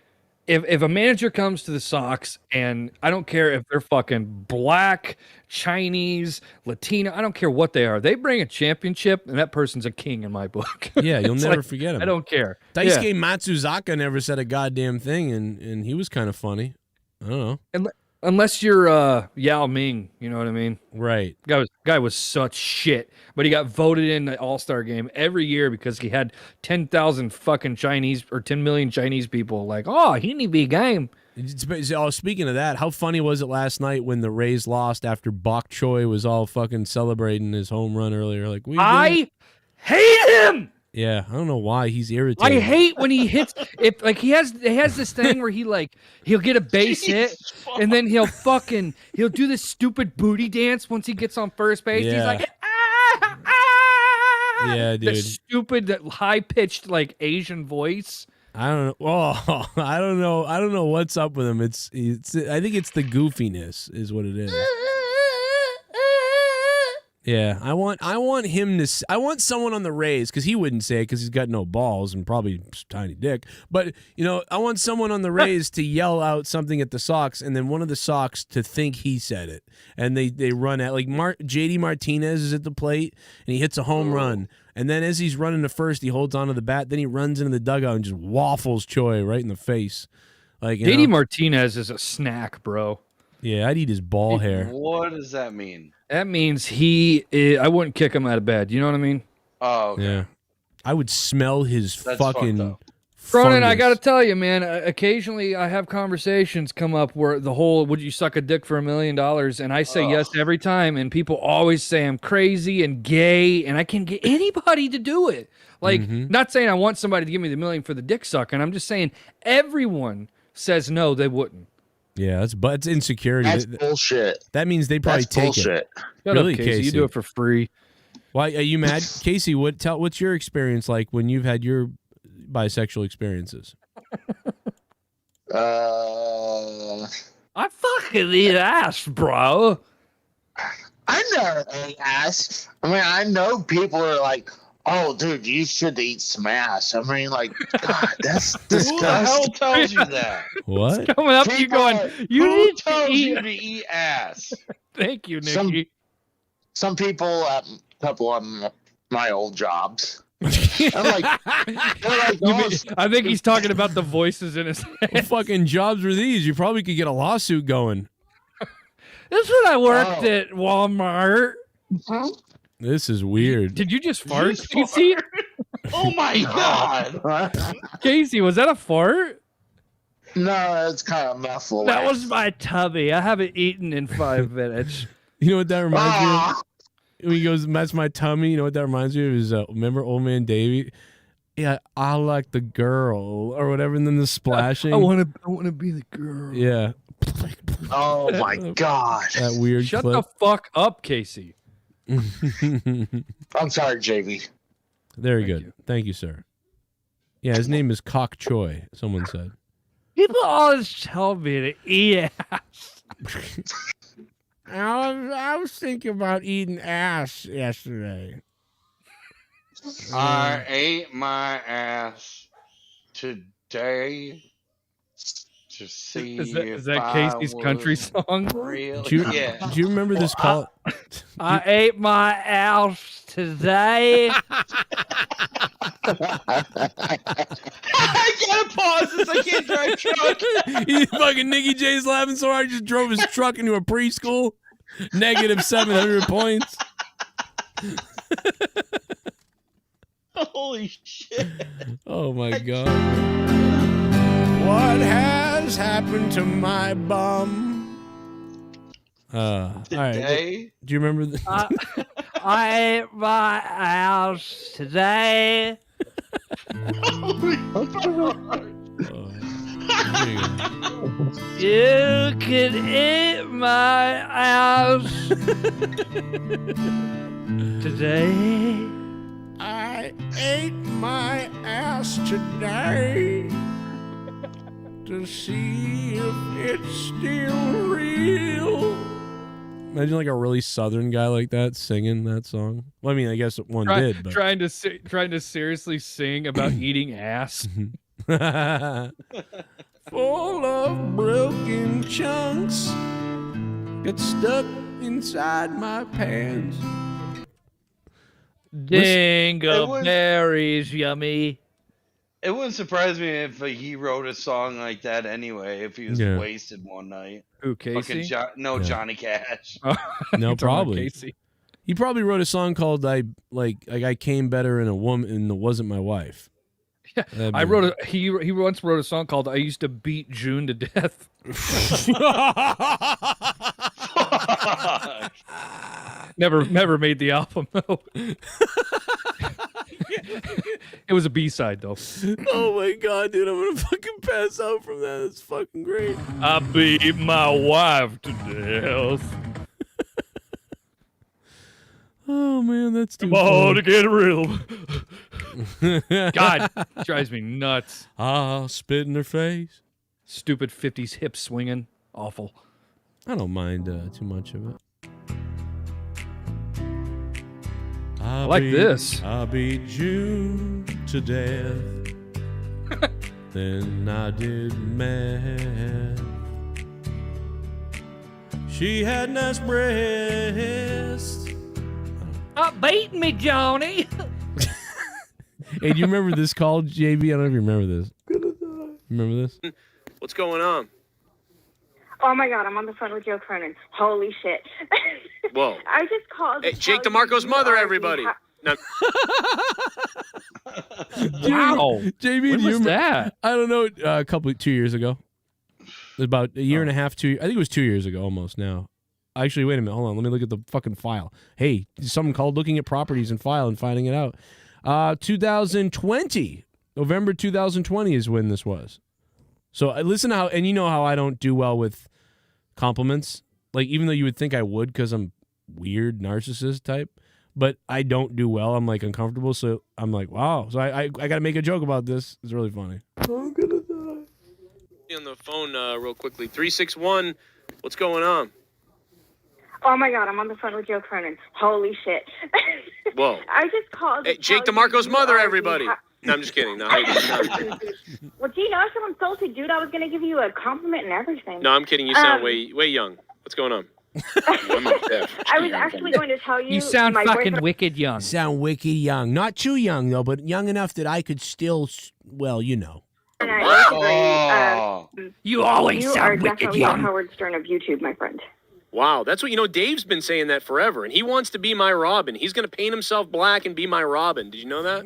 A: if a manager comes to the Sox, and I don't care if they're fucking black, Chinese, Latino, I don't care what they are. They bring a championship, and that person's a king in my book.
B: Yeah, you'll never forget him.
A: I don't care.
B: Daisuke Matsuzaka never said a goddamn thing, and he was kind of funny. I don't know.
A: Unless you're Yao Ming, you know what I mean?
B: Right.
A: Guy was such shit, but he got voted in the All-Star game every year because he had 10,000 fucking Chinese or 10 million Chinese people like, "Oh, he need to be game."
B: Oh, speaking of that, how funny was it last night when the Rays lost after Bok Choy was all fucking celebrating his home run earlier? Like
A: I hate him.
B: Yeah, I don't know why he's irritated.
A: I hate when he hits. If like he has this thing where he'll get a base hit and then he'll do this stupid booty dance once he gets on first base.
B: Yeah.
A: He's like, ah!
B: Yeah, dude.
A: The stupid high pitched like Asian voice.
B: I don't know. Oh, I don't know. I don't know what's up with him. It's. I think it's the goofiness is what it is. Yeah, I want him to. I want someone on the Rays because he wouldn't say it because he's got no balls and probably tiny dick. But I want someone on the Rays to yell out something at the Sox, and then one of the Sox to think he said it, and they run at like JD Martinez is at the plate and he hits a home run, and then as he's running to first, he holds onto the bat, then he runs into the dugout and just waffles Choi right in the face. Like
A: JD Martinez is a snack, bro.
B: Yeah, I'd eat his ball hair.
C: What does that mean?
A: That means I wouldn't kick him out of bed. You know what I mean?
C: Oh, okay.
B: Yeah. I would smell his fucking
A: Cronin, I got to tell you, man, occasionally I have conversations come up where the whole, would you suck a dick for $1 million? And I say yes every time. And people always say I'm crazy and gay and I can't get anybody to do it. Like, not saying I want somebody to give me the $1 million for the dick sucking. I'm just saying everyone says no, they wouldn't.
B: Yeah, it's insecurity.
D: That's bullshit.
B: That means they probably take
D: bullshit.
B: it.
A: Shut
B: Really,
A: up, Casey? You do it for free.
B: Why are you mad, Casey? What's your experience like when you've had your bisexual experiences?
A: I fucking eat ass, bro.
D: I never ate ass. I mean, I know people are like, "Oh, dude, you should eat some ass." I mean, like, God, that's disgusting.
C: Who the hell tells you that?
B: What?
A: It's coming up to you going, you
C: Who
A: need to
C: tells
A: eat.
C: you to eat ass?
A: Thank you, Nikki.
D: Some people at a couple of my old jobs. I'm like,
A: I think he's talking about the voices in his head.
B: What fucking jobs were these? You probably could get a lawsuit going.
A: This is when I worked at Walmart.
B: This is weird.
A: Did you just fart, Casey?
C: Oh my God.
A: Casey, was that a fart?
D: No, it's kind of muffled.
A: That was my tummy. I haven't eaten in 5 minutes.
B: You know what that reminds me of? When he goes, "That's my tummy." You know what that reminds me of? Is remember Old Man Davey? Yeah, I like the girl or whatever, and then the splashing.
A: I want to be the girl.
B: Yeah.
D: Oh my God.
B: That weird
A: Shut
B: clip.
A: the fuck up, Casey.
D: I'm sorry, JV.
B: Very good. Thank you, sir. Yeah, his name is Cock Choi, someone said.
A: People always tell me to eat ass.
B: I was thinking about eating ass yesterday.
C: I ate my ass today to see
A: is that Casey's country song?
B: Do you remember this call?
A: I ate my ass today.
C: I gotta pause this. I can't drive truck.
B: Fucking Nicky J's laughing so hard, he just drove his truck into a preschool. Negative 700 points.
C: Holy shit.
B: Oh my God. What has happened to my bum? All right. Do you remember this?
A: I ate my ass today. You can eat my ass today.
B: I ate my ass today to see if it's still real. Imagine like a really southern guy like that singing that song. Well, I mean, I guess one did, but
A: trying to seriously sing about eating ass.
B: Full of broken chunks, get stuck inside my pants.
A: Dingleberries, yummy.
C: It wouldn't surprise me if he wrote a song like that anyway, if he was wasted one night.
A: Who, Casey?
C: Johnny Cash.
B: No, probably.
A: Casey.
B: He probably wrote a song called "I Came Better in a Woman and Wasn't My Wife."
A: Yeah, I wrote he once wrote a song called "I Used to Beat June to Death." Never made the album though. It was a B-side though.
B: Oh my god, dude, I'm gonna fucking pass out from that. That's fucking great.
A: I beat my wife to death.
B: Oh man, that's too
A: Come on
B: funny.
A: to get real. God, drives me nuts.
B: I'll spit in their face.
A: Stupid 50s hip swinging. Awful.
B: I don't mind too much of it. I
A: like this.
B: I beat June to death. Then I did math. She had nice breasts.
A: Beat me, Johnny.
B: Hey, do you remember this call, JB? I don't know if you remember this. Remember this?
I: What's going on?
H: Oh my God, I'm on the phone with JOE CRONIN. Holy shit.
I: Whoa.
H: I just called.
I: Hey, Jake DeMarco's mother, everybody. No.
A: Wow.
B: JB,
A: When
B: do you
A: was that?
B: I don't know. 2 years ago. About a year and a half, I think it was 2 years ago almost now. Actually, wait a minute. Hold on. Let me look at the fucking file. Hey, someone called looking at properties and file and finding it out. 2020. November 2020 is when this was. So listen to how, and you know how I don't do well with compliments. Like, even though you would think I would because I'm weird, narcissist type, but I don't do well. I'm like uncomfortable. So I'm like, wow. So I got to make a joke about this. It's really funny. I'm going to die.
I: On the phone real quickly. 361. What's going on?
H: Oh my God, I'm on the phone with JOE CRONIN. Holy shit.
I: Whoa.
H: I just called.
I: Hey, Jake DeMarco's mother, everybody. No, I'm just kidding. No,
H: Well, do you know someone salty, dude? I was going to give you a compliment and everything.
I: no, I'm kidding. You sound way young. What's going on?
H: I was actually going to tell you.
A: You sound
H: my
A: fucking
H: boyfriend-
A: wicked young.
B: Sound wicked young. Not too young, though, but young enough that I could still, well, you know.
H: And I disagree.
A: You always
H: You are
A: sound wicked
H: definitely the
A: young.
H: Howard Stern of YouTube, my friend.
I: Wow, that's what, Dave's been saying that forever, and he wants to be my Robin. He's going to paint himself black and be my Robin. Did you know that?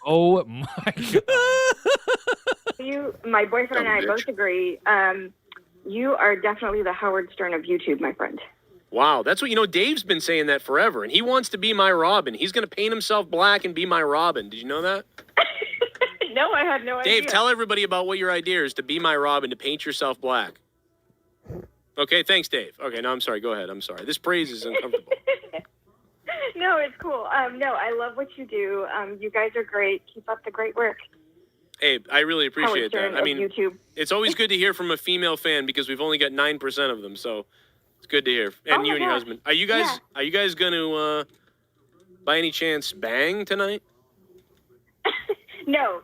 A: Oh my God.
H: My boyfriend and I both agree. You are definitely the Howard Stern of YouTube, my friend.
I: Wow, that's what, Dave's been saying that forever, and he wants to be my Robin. He's going to paint himself black and be my Robin. Did you know that?
H: No, I had no idea.
I: Dave, tell everybody about what your idea is to be my Robin, to paint yourself black. Okay, thanks, Dave. Okay, no, I'm sorry. Go ahead. I'm sorry. This praise is uncomfortable.
H: No, it's cool. No, I love what you do. You guys are great. Keep up the great work.
I: Hey, I really appreciate that. I mean,
H: YouTube.
I: it's always good to hear from a female fan because we've only got 9% of them, so it's good to hear. And you and your husband. Are you guys going to, by any chance, bang tonight?
H: No,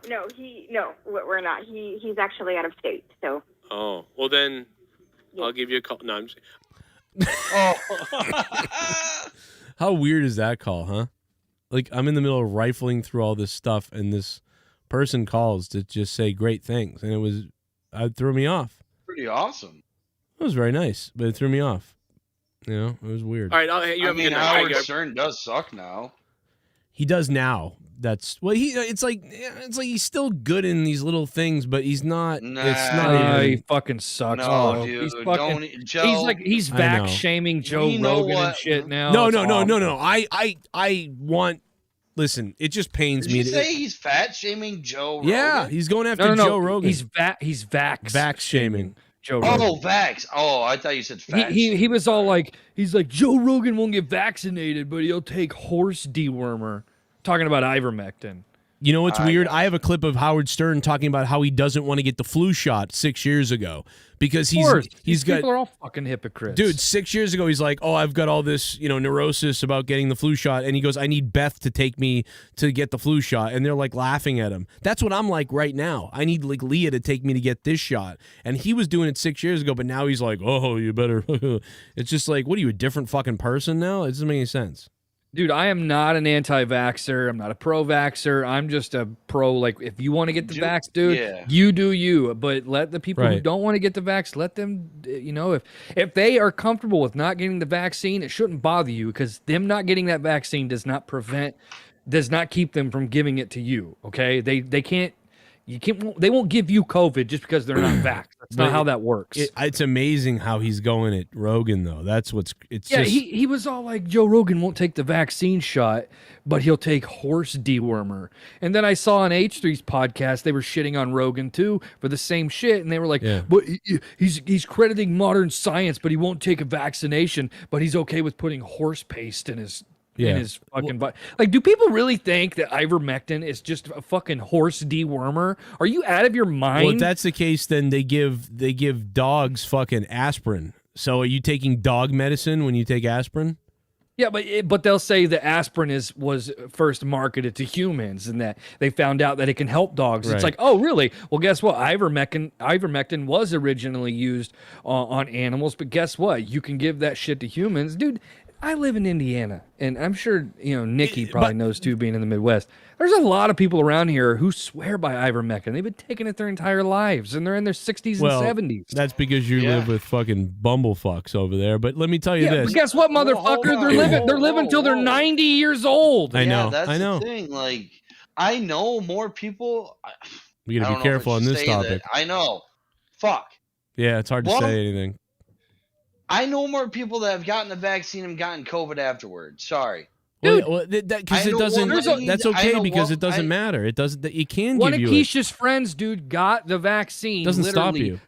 H: we're not. He's actually out of state, so.
I: Oh, well then, I'll give you a call. No, I'm just...
B: How weird is that call, huh? Like, I'm in the middle of rifling through all this stuff, and this person calls to just say great things, and it threw me off.
C: Pretty awesome.
B: It was very nice, but it threw me off. It was weird.
I: All right, you have a good night.
C: Howard Stern does suck now.
B: He does now. It's like he's still good in these little things, but he's not.
C: Nah,
B: it's not.
A: He fucking sucks.
C: No, dude.
A: He's vax shaming Joe Rogan and shit now.
B: No. I want. Listen, it just pains
C: Did
B: me.
C: you say he's fat shaming Joe Rogan?
B: Yeah, he's going after Joe Rogan.
A: He's vax
B: shaming
A: Joe Rogan.
C: Oh, vax. Oh, I thought you said fat.
A: He was all like, he's like, Joe Rogan won't get vaccinated, but he'll take horse dewormer. Talking about ivermectin.
B: You know what's weird? I have a clip of Howard Stern talking about how he doesn't want to get the flu shot 6 years ago because he's got.
A: People are all fucking hypocrites,
B: dude. 6 years ago, he's like, "Oh, I've got all this, neurosis about getting the flu shot," and he goes, "I need Beth to take me to get the flu shot," and they're like laughing at him. That's what I'm like right now. I need like Leah to take me to get this shot, and he was doing it 6 years ago, but now he's like, "Oh, you better." It's just like, what are you, a different fucking person now? It doesn't make any sense.
A: Dude, I am not an anti-vaxxer. I'm not a pro-vaxxer. I'm just a pro, like, if you want to get the vax, dude, you do you. But let the people who don't want to get the vax, let them, if they are comfortable with not getting the vaccine, it shouldn't bother you because them not getting that vaccine does not prevent does not keep them from giving it to you. Okay, they can't. They won't give you COVID just because they're not vaxxed. That's not how that works.
B: It's amazing how he's going at Rogan, though. That's what's. It's
A: yeah.
B: just,
A: He was all like, Joe Rogan won't take the vaccine shot, but he'll take horse dewormer. And then I saw on H3's podcast they were shitting on Rogan too for the same shit, and they were like, but he's crediting modern science, but he won't take a vaccination, but he's okay with putting horse paste in his. In his fucking butt. Like, do people really think that ivermectin is just a fucking horse dewormer? Are you out of your mind?
B: Well, if that's the case, then they give dogs fucking aspirin. So are you taking dog medicine when you take aspirin?
A: Yeah, but they'll say the aspirin was first marketed to humans, and that they found out that it can help dogs.
B: Right.
A: It's like, oh, really? Well, guess what? Ivermectin was originally used on animals, but guess what? You can give that shit to humans, dude. I live in Indiana, and I'm sure, Nikki probably knows too, being in the Midwest. There's a lot of people around here who swear by ivermectin. They've been taking it their entire lives, and they're in their 60s and 70s.
B: That's because you live with fucking bumblefucks over there. But let me tell you this.
A: But guess what, motherfucker? They're living until they're 90 years old.
B: I know.
C: That's
B: I know.
C: the thing. Like, I know more people.
B: We gotta be careful on this topic.
C: I know. Fuck.
B: Yeah, it's hard to say anything.
C: I know more people that have gotten the vaccine and gotten COVID afterwards. Sorry.
A: Dude,
B: because it doesn't. That's okay because it doesn't matter. It doesn't. It can
A: one
B: give you.
A: One of Keisha's friends, dude, got the vaccine.
B: Doesn't stop you.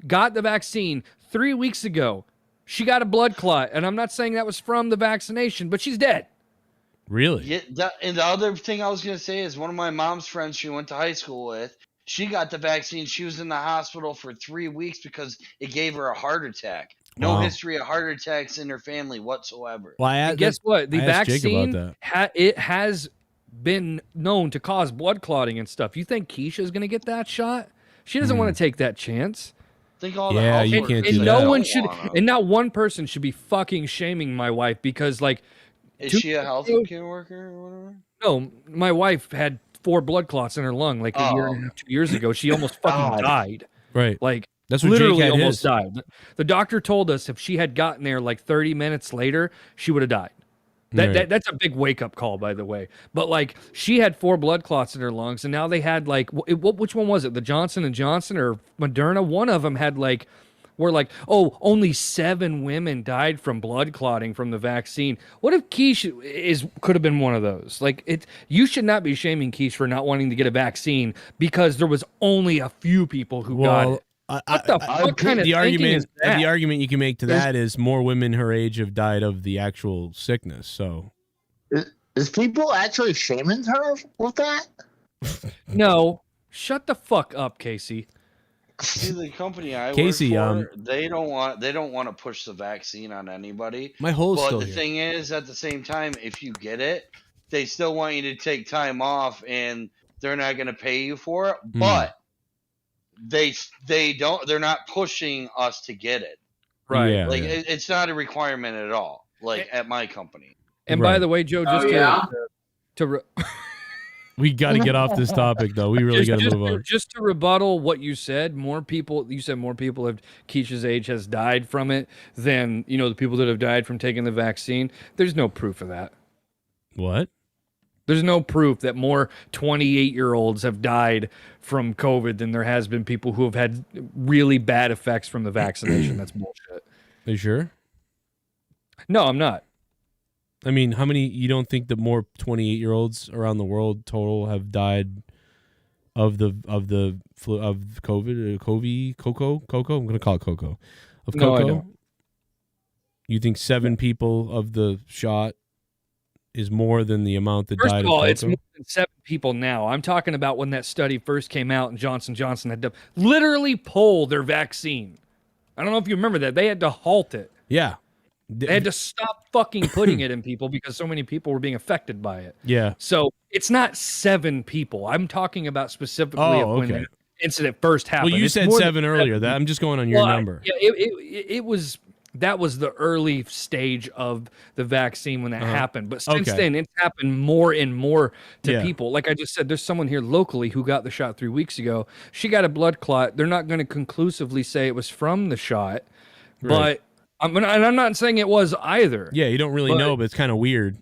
A: Got the vaccine 3 weeks ago. She got a blood clot, and I'm not saying that was from the vaccination, but she's dead.
B: Really?
C: Yeah. And the other thing I was gonna say is one of my mom's friends she went to high school with. She got the vaccine. She was in the hospital for 3 weeks because it gave her a heart attack. No history of heart attacks in her family whatsoever.
A: Well, guess what? The vaccine, it has been known to cause blood clotting and stuff. You think Keisha's going to get that shot? She doesn't want to take that chance.
C: Think all the health
B: you can't do
A: and
B: that.
A: No one should, and not one person should be fucking shaming my wife because, like,
C: is she a healthcare worker or whatever?
A: No, my wife had 4 blood clots in her lung like a year and a half, 2 years ago. She almost fucking died.
B: Right.
A: Like,
B: that's what
A: literally
B: Jake had
A: almost
B: his.
A: died. The doctor told us if she had gotten there like 30 minutes later, she would have died. That's a big wake-up call, by the way. But, like, she had 4 blood clots in her lungs, and now they had, like, which one was it? The Johnson & Johnson or Moderna? One of them had, like, only 7 women died from blood clotting from the vaccine. What if Keisha could have been one of those? Like, you should not be shaming Keisha for not wanting to get a vaccine because there was only a few people who got it. What the fuck kind of thinking is that?
B: The argument you can make to that is more women her age have died of the actual sickness. So,
D: is people actually shaming her with that?
A: No, shut the fuck up, Casey.
C: See, the company I
B: Casey,
C: work for, they don't want to push the vaccine on anybody.
B: My hole's
C: but
B: still
C: the
B: here.
C: thing is, at the same time, if you get it, they still want you to take time off, and they're not going to pay you for it. But they're not pushing us to get it.
A: Right.
B: Yeah,
C: like it's not a requirement at all. Like at my company.
A: And by the way, Joe, just
B: we got to get off this topic, though. We really got to move on.
A: Just to rebuttal what you said, you said more people of Keisha's age has died from it than, the people that have died from taking the vaccine. There's no proof of that.
B: What?
A: There's no proof that more 28-year-olds have died from COVID than there has been people who have had really bad effects from the vaccination. That's bullshit.
B: Are you sure?
A: No, I'm not.
B: I mean, how many? You don't think that more 28-year-olds around the world total have died of the flu of COVID? Coco? I'm gonna call it Coco. Of
A: No,
B: Coco.
A: I don't.
B: You think 7 people of the shot is more than the amount that
A: First
B: died
A: of all,
B: of Coco?
A: it's more than 7 people now. I'm talking about when that study first came out and Johnson & Johnson had to literally pull their vaccine. I don't know if you remember that. They had to halt it.
B: Yeah.
A: They had to stop fucking putting it in people because so many people were being affected by it.
B: Yeah.
A: So it's not 7 people. I'm talking about specifically when the incident first happened.
B: Well, you said 7 earlier. That I'm just going on your number.
A: Yeah, it was. That was the early stage of the vaccine when that happened. But since then, it's happened more and more to people. Like I just said, there's someone here locally who got the shot 3 weeks ago. She got a blood clot. They're not going to conclusively say it was from the shot, but I'm not saying it was either.
B: Yeah, you don't really know, but it's kind of weird.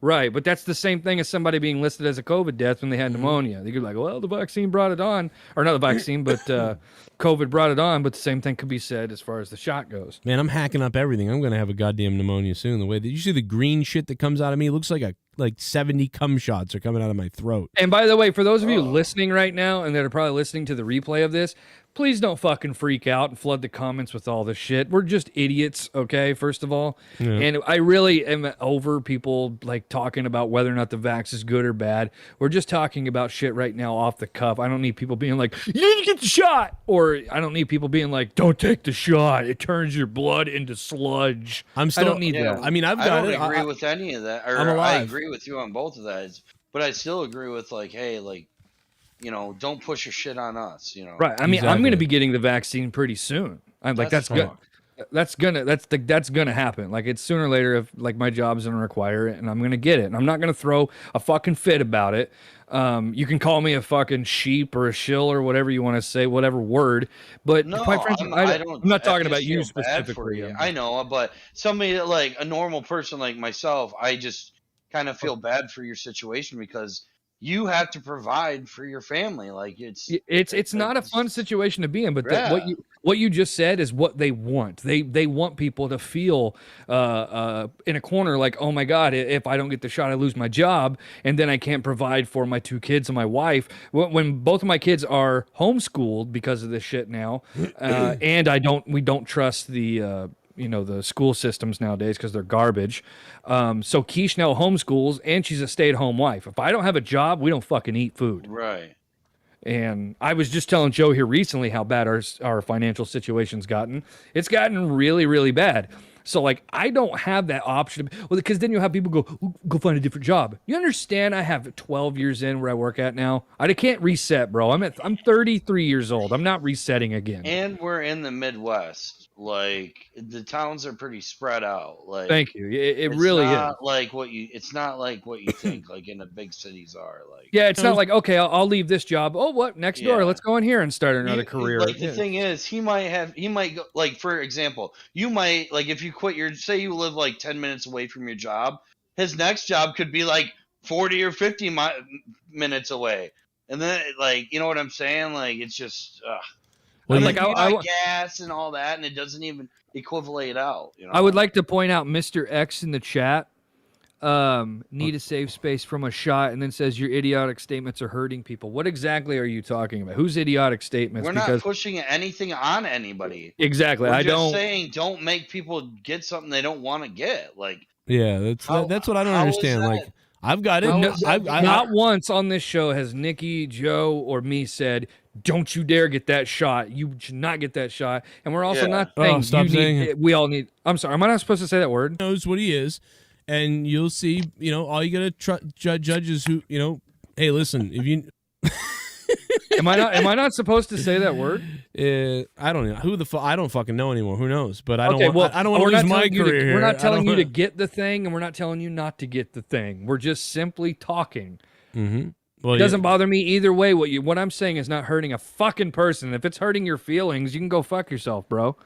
A: Right, but that's the same thing as somebody being listed as a COVID death when they had pneumonia. They could be like, well, the vaccine brought it on. Or not the vaccine, but COVID brought it on. But the same thing could be said as far as the shot goes.
B: Man, I'm hacking up everything. I'm going to have a goddamn pneumonia soon. The way that you see the green shit that comes out of me, it looks like 70 cum shots are coming out of my throat.
A: And by the way, for those of you listening right now and that are probably listening to the replay of this, please don't fucking freak out and flood the comments with all this shit. We're just idiots, okay, first of all. Yeah. And I really am over people like talking about whether or not the vax is good or bad. We're just talking about shit right now off the cuff. I don't need people being like, you need to get the shot. Or I don't need people being like, don't take the shot. It turns your blood into sludge. I don't need that.
B: I mean, I
C: don't agree with any of that. Or I agree with you on both of that. But I still agree with like, hey, like, you know, don't push your shit on us, you know.
A: Right. I mean, exactly. I'm going to be getting the vaccine pretty soon. I'm like, that's good. That's gonna happen. Like, it's sooner or later if like my job's gonna require it, and I'm gonna get it. And I'm not gonna throw a fucking fit about it. You can call me a fucking sheep or a shill or whatever you want to say, whatever word. But
C: no,
A: quite frankly, I'm not talking about you specifically.
C: I know, but somebody like a normal person like myself, I just kind of feel bad for your situation because you have to provide for your family. Like it's
A: not a fun situation to be in, but what you just said is what they want. They want people to feel in a corner like, oh my God, if I don't get the shot, I lose my job, and then I can't provide for my 2 kids and my wife. When both of my kids are homeschooled because of this shit now, and we don't trust the the school systems nowadays because they're garbage. So Keish now homeschools and she's a stay-at-home wife. If I don't have a job, we don't fucking eat food.
C: Right.
A: And I was just telling Joe here recently how bad our financial situation's gotten. It's gotten really, really bad. So like I don't have that option. Well, because then you'll have people go find a different job. You understand? I have 12 years in where I work at now. I can't reset, bro. I'm 33 years old. I'm not resetting again.
C: And we're in the Midwest. Like the towns are pretty spread out. Like
A: thank you. It really is.
C: It's not like what you think. Like in the big cities are. Like
A: it's not like okay, I'll leave this job. Oh, what next door? Let's go in here and start another career.
C: Like the thing is, he might go, like for example, you might like if you quit say you live like 10 minutes away from your job, his next job could be like 40 or 50 minutes away, and then like you know what I'm saying? Like it's just. Well, like I gas and all that, and it doesn't even equivalent out. You know?
A: I would like to point out Mr. X in the chat. Need a safe space from a shot, and then says your idiotic statements are hurting people. What exactly are you talking about? Whose idiotic statements?
C: We're not pushing anything on anybody.
A: Exactly.
C: We're just saying don't make people get something they don't want to get. Like
B: that's what I don't understand. Like I've got it.
A: Not once on this show has Nikki, Joe, or me said, don't you dare get that shot. You should not get that shot. And we're also not saying we all need. I'm sorry. Am I not supposed to say that word?
B: Knows what he is. And you'll see, all you got to judge is who, hey, listen, if you.
A: Am I not supposed to say that word?
B: I don't know I don't fucking know anymore. Who knows? But I don't want to lose my career.
A: We're not telling you to get the thing, and we're not telling you not to get the thing. We're just simply talking.
B: Mm-hmm. Well,
A: it doesn't bother me either way. What I'm saying is not hurting a fucking person. If it's hurting your feelings, you can go fuck yourself, bro.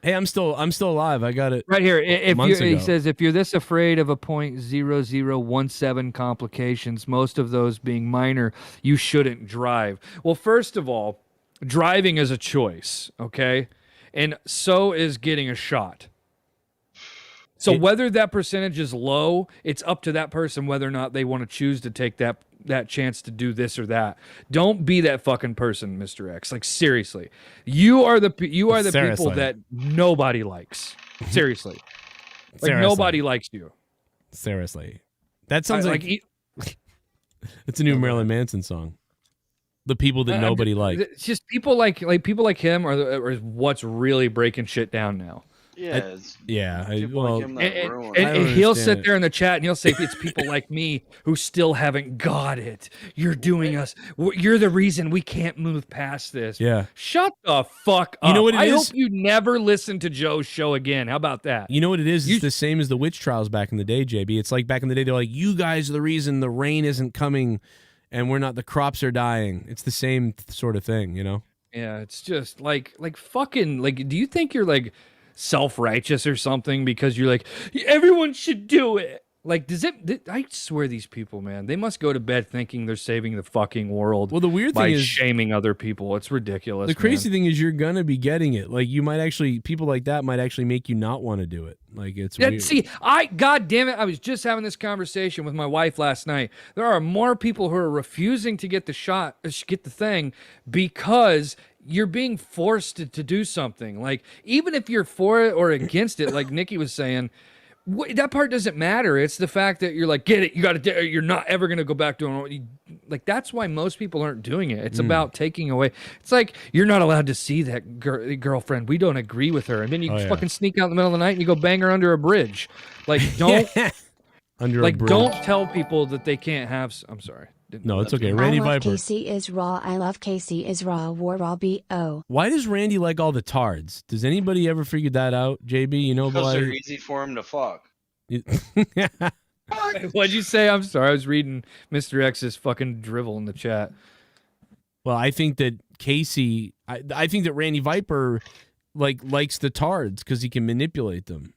B: Hey, I'm still alive. I got it
A: right here. He says if you're this afraid of a 0.0017 complications, most of those being minor, you shouldn't drive. Well, first of all, driving is a choice, okay, and so is getting a shot. So whether that percentage is low, it's up to that person whether or not they want to choose to take that chance to do this or that. Don't be that fucking person, Mr. X. Like seriously, you are the people that nobody likes. Seriously, nobody likes you.
B: Seriously, that sounds like it's a new Marilyn Manson song. The people that nobody likes.
A: It's just people like him are what's really breaking shit down now.
C: And
A: he'll sit there in the chat and he'll say it's people like me who still haven't got it. You're the reason we can't move past this.
B: Yeah.
A: Shut the fuck up.
B: You know what it is?
A: I hope you never listen to Joe's show again. How about that?
B: You know what it is? It's the same as the witch trials back in the day, JB. It's like back in the day, they're like, you guys are the reason the rain isn't coming and the crops are dying. It's the same sort of thing,
A: Yeah, it's just like fucking, do you think you're like self-righteous or something because you're like everyone should do it? Like, I swear these people, man, they must go to bed thinking they're saving the fucking world.
B: Well, the weird
A: by
B: thing is
A: shaming other people. It's ridiculous.
B: The crazy thing is you're gonna be getting it. Like, you might actually, people like that might actually make you not want to do it. Like, it's weird.
A: See, God damn it, I was just having this conversation with my wife last night. There are more people who are refusing to get the shot, get the thing, because you're being forced to do something. Like, even if you're for it or against it, like Nikki was saying, that part doesn't matter. It's the fact that you're like, get it, you got to, you're not ever going to go back doing what you, like, that's why most people aren't doing it. It's about taking away. It's like, you're not allowed to see that girlfriend. We don't agree with her. And then you fucking sneak out in the middle of the night and you go bang her under a bridge. Like, don't,
B: under a bridge.
A: Don't tell people that they can't have, I'm sorry.
B: No, it's okay. Randy Viper.
J: Casey is raw. I love Casey is raw. War raw B-O.
B: Why does Randy like all the tards? Does anybody ever figure that out, JB? You know,
C: because they're easy for him to fuck.
A: What'd you say? I'm sorry. I was reading Mr. X's fucking drivel in the chat.
B: Well, I think that Casey, I think that Randy Viper likes the tards because he can manipulate them.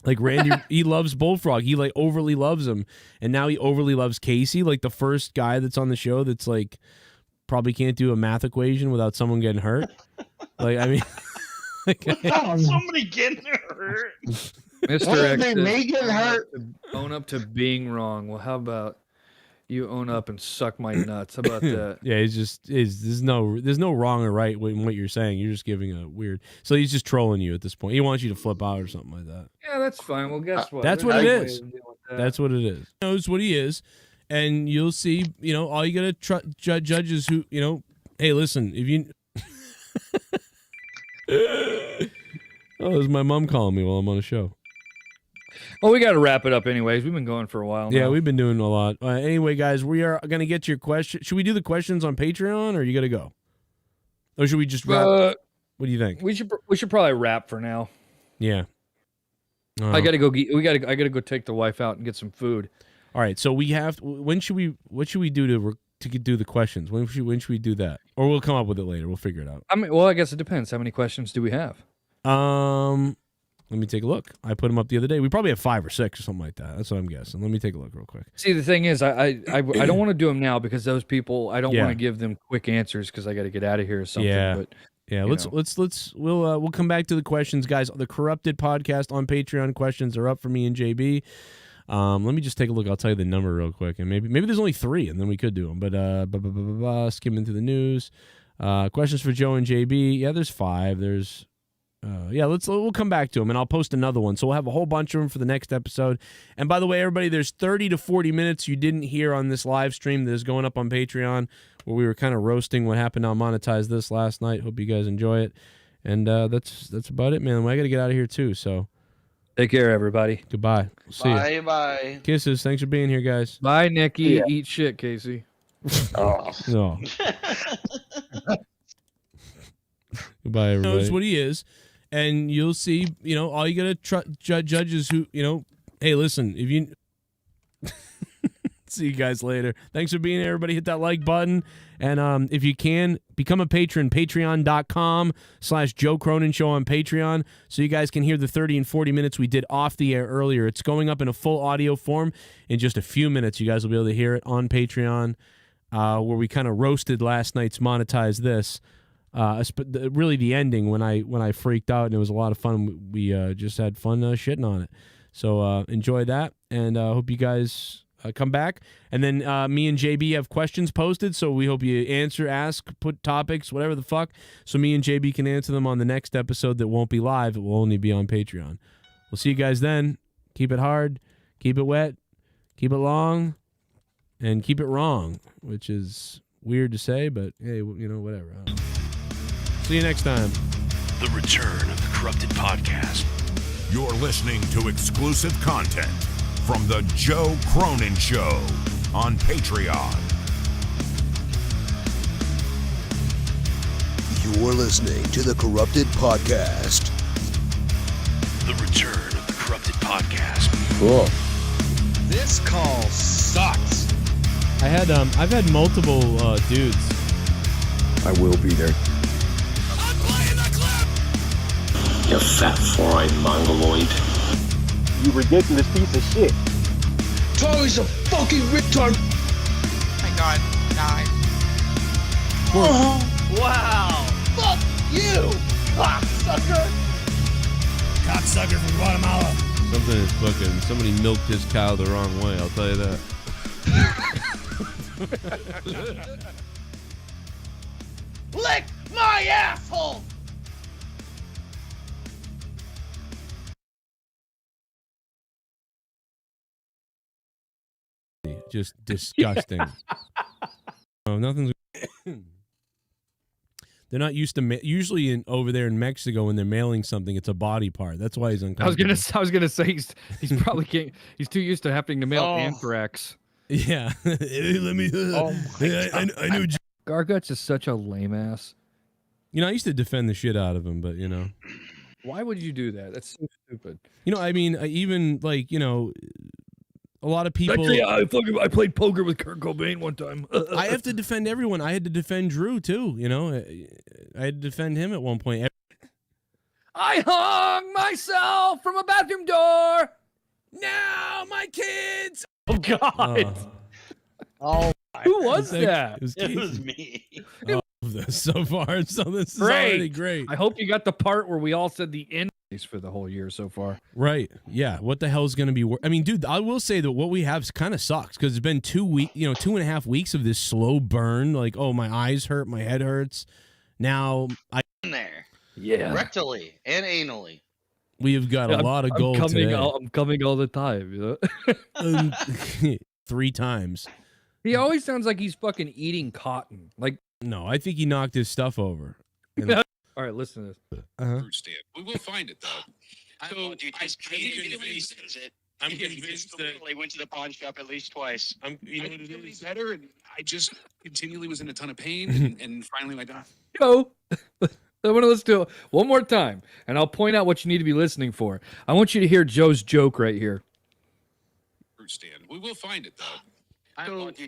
B: Like Randy, he loves Bullfrog. He like overly loves him, and now he overly loves Casey. Like the first guy that's on the show that's like probably can't do a math equation without someone getting hurt. Like, I mean,
C: somebody getting hurt.
A: Mr. X,
D: me getting hurt.
A: Own up to being wrong. Well, how about you own up and suck my nuts? How about that?
B: Yeah, there's no wrong or right in what you're saying. You're just giving a weird. So he's just trolling you at this point. He wants you to flip out or something like that.
A: Yeah, that's fine. Well, guess what?
B: That's what it is. That's what it is. He knows what he is, and you'll see. You know, all you gotta judge is who. You know, hey, listen, if you. Oh, this is my mom calling me while I'm on a show.
A: Well, we got to wrap it up anyways. We've been going for a while now.
B: Yeah, we've been doing a lot. Anyway, guys, we are going to get to your question. Should we do the questions on Patreon, or you got to go? Or should we just wrap? What do you think?
A: We should probably wrap for now.
B: Yeah.
A: I got to go. I got to go take the wife out and get some food.
B: All right. So we have. What should we do to do the questions? When should we do that? Or we'll come up with it later. We'll figure it out.
A: I mean, well, I guess it depends. How many questions do we have?
B: Let me take a look. I put them up the other day. We probably have 5 or 6 or something like that. That's what I'm guessing. Let me take a look real quick.
A: See, the thing is, I don't want to do them now because those people, I don't want to give them quick answers because I got to get out of here or something.
B: Yeah.
A: But
B: yeah, we'll come back to the questions, guys. The Corrupted podcast on Patreon questions are up for me and JB. Let me just take a look. I'll tell you the number real quick, and maybe there's only 3, and then we could do them. But skimming through the news. Questions for Joe and JB. Yeah, there's 5. There's we'll come back to them, and I'll post another one. So we'll have a whole bunch of them for the next episode. And by the way, everybody, there's 30 to 40 minutes you didn't hear on this live stream that is going up on Patreon, where we were kind of roasting what happened on Monetize This last night. Hope you guys enjoy it. And that's about it, man. I got to get out of here too. So
A: take care, everybody.
B: Goodbye. See ya.
C: Bye.
B: Kisses. Thanks for being here, guys.
A: Bye, Nikki. Yeah. Eat shit, Casey.
B: Oh. No. Goodbye, everybody. Knows what he is, and you'll see. You know, all you gotta judge is who. You know, hey, listen, if you. See you guys later. Thanks for being here, everybody. Hit that like button, and if you can, become a patron. Patreon.com/Joe Cronin Show on Patreon, so you guys can hear the 30 and 40 minutes we did off the air earlier. It's going up in a full audio form in just a few minutes. You guys will be able to hear it on Patreon, where we kind of roasted last night's Monetize This. Really the ending when I freaked out, and it was a lot of fun. We just had fun shitting on it. So enjoy that, and hope you guys come back. And then me and JB have questions posted, so we hope you ask, put topics, whatever the fuck, so me and JB can answer them on the next episode that won't be live. It will only be on Patreon. We'll see you guys then. Keep it hard, keep it wet, keep it long, and keep it wrong, which is weird to say, but hey, you know, whatever. See you next time.
K: The return of the Corrupted Podcast. You're listening to exclusive content from the Joe Cronin Show on Patreon.
L: You're listening to the Corrupted Podcast.
K: The return of the Corrupted Podcast.
L: Cool.
M: This call sucks.
B: I've had multiple dudes.
L: I will be there.
N: You fat four-eyed mongoloid.
G: You ridiculous piece of shit.
M: Tommy's a fucking retard.
N: My God, die.
M: Wow. Fuck you, cocksucker.
B: Cocksucker from Guatemala. Something is fucking. Somebody milked this cow the wrong way. I'll tell you that.
M: Lick my asshole.
B: Just disgusting. Oh, nothing's. They're not used to usually over there in Mexico when they're mailing something, it's a body part. That's why he's uncomfortable.
A: I was gonna say he's probably can't, he's too used to having to mail anthrax.
B: Yeah. Let me. I knew.
A: Garguts is such a lame ass.
B: You know, I used to defend the shit out of him, but you know.
A: Why would you do that? That's so stupid.
B: You know, I mean, even like a lot of people.
A: Actually, I played poker with Kurt Cobain one time.
B: I have to defend everyone. I had to defend Drew too. You know, I had to defend him at one point.
A: I hung myself from a bathroom door.
B: Now my kids.
A: Oh God.
G: Oh,
A: who was that?
C: It was me.
B: So far, so this is
A: Great.
B: already great.
A: I hope you got the part where we all said the N for the whole year so far.
B: Right. Yeah. What the hell is going to be? I mean, dude, I will say that what we have kind of sucks because it's been 2 weeks, 2.5 weeks of this slow burn. Like, oh, my eyes hurt, my head hurts. Now
C: In there.
A: Yeah.
C: Rectally and anally.
B: We have got a lot of gold today.
A: I'm coming all the time, you know.
B: 3 times.
A: He always sounds like he's fucking eating cotton. Like,
B: no, I think he knocked his stuff over.
A: all right, listen to this.
O: Fruit stand. We will find it though. So I'm convinced that
P: I went to the pawn shop at least twice.
O: I'm feeling better, and I just continually was in a ton of pain, and finally my doctor.
A: Go. I want to listen to it one more time, and I'll point out what you need to be listening for. I want you to hear Joe's joke right here.
O: Fruit stand. We will find it though.
P: I'm convinced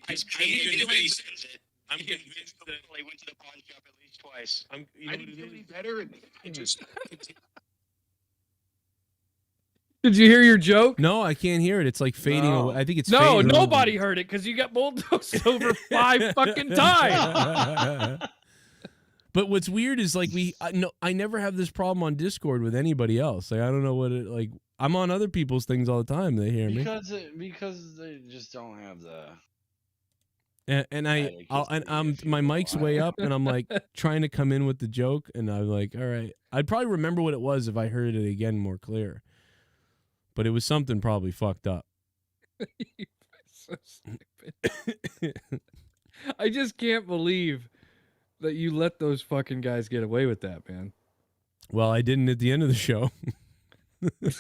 P: that I went to the pawn shop at least twice.
O: I'm feeling better, and I just.
A: Did you hear your joke?
B: No, I can't hear it. It's like fading away. I think it's
A: no.
B: fading
A: Nobody heard it because you got bulldozed over 5 fucking times.
B: But what's weird is like I never have this problem on Discord with anybody else. Like I don't know what it like. I'm on other people's things all the time. They hear me
C: because they just don't have the.
B: And my mic's way up, and I'm like trying to come in with the joke, and I'm like, all right, I'd probably remember what it was if I heard it again more clear. But it was something probably fucked up.
A: So stupid. I just can't believe that you let those fucking guys get away with that, man.
B: Well, I didn't at the end of the show.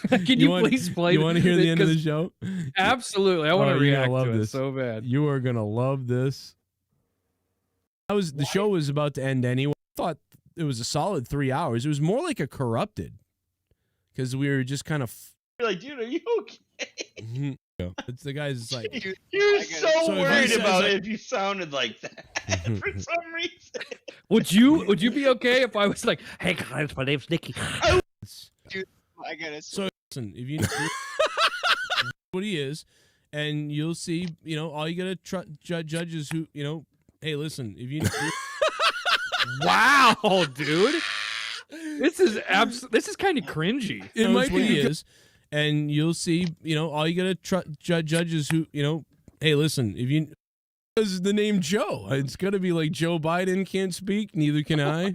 A: Can you please play?
B: You want to hear the end of the show?
A: Absolutely, I want to react to it so bad.
B: You are gonna love this. The show was about to end anyway. I thought it was a solid 3 hours. It was more like a corrupted because we were just kind of.
C: You're like, dude, are you okay?
B: It's the guy's like.
C: You're so worried about it if you sounded like that for some reason.
A: Would you be okay if I was like, hey guys, my name's Nikki?
P: Dude, I got it.
B: So listen, if you know what he is, and you'll see, all you gotta judge is who, hey, listen, if you.
A: Wow, dude, this is kind of cringy.
B: It might be is. And you'll see, all you gotta judge is who, hey, listen, if you, this is the name Joe. It's gonna be like Joe Biden can't speak, neither can I.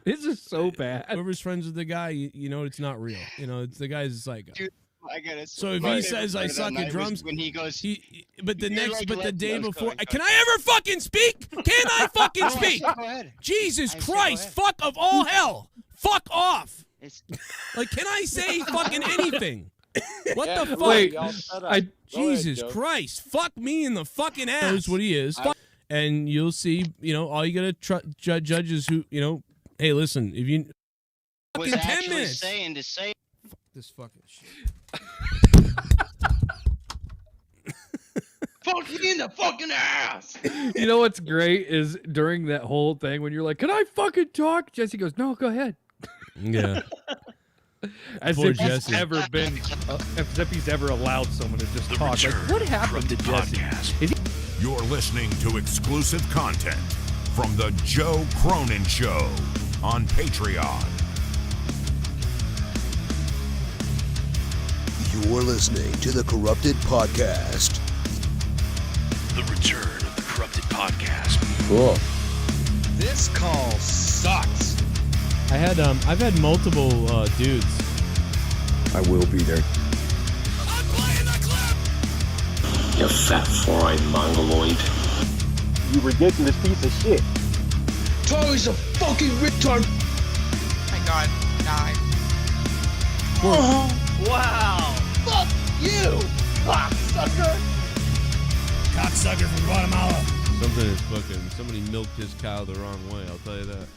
A: This is so bad.
B: Whoever's friends with the guy, it's not real. It's the guy's psycho.
P: Dude, I got it.
B: So if he says I suck at drums,
P: when he goes,
B: but the day before, can I ever fucking speak? Can I fucking speak?
P: Go ahead.
B: Jesus Christ, fuck of all hell, fuck off. Like, can I say fucking anything? What the fuck?
A: Wait,
B: Jesus Christ, fuck me in the fucking ass. Knows what he is, and you'll see. All you gotta judge is who. Hey, listen, if you.
P: Was
B: 10 minutes.
P: Saying to say.
B: Fuck this fucking shit.
C: Fuck me in the fucking ass.
A: You know what's great is during that whole thing when you're like, "Can I fucking talk?" Jesse goes, "No, go ahead."
B: Yeah.
A: As
B: Poor
A: if he's
B: Jesse.
A: ever been, as if he's ever allowed someone to just
K: The
A: talk. Like,
K: Return
A: what happened to Jesse?
K: Podcast.
A: Is he-
K: You're listening to exclusive content from the Joe Cronin Show on Patreon.
L: You're listening to the Corrupted Podcast.
K: The Return of the Corrupted Podcast.
L: Cool.
M: This call sucks.
B: I've had multiple dudes.
L: I will be there.
Q: You fat fried mongoloid.
G: You ridiculous piece of shit.
M: Charlie's a fucking retard.
N: Oh my god, die.
M: Wow. Fuck you, cocksucker.
B: Cocksucker from Guatemala. Somebody milked his cow the wrong way, I'll tell you that.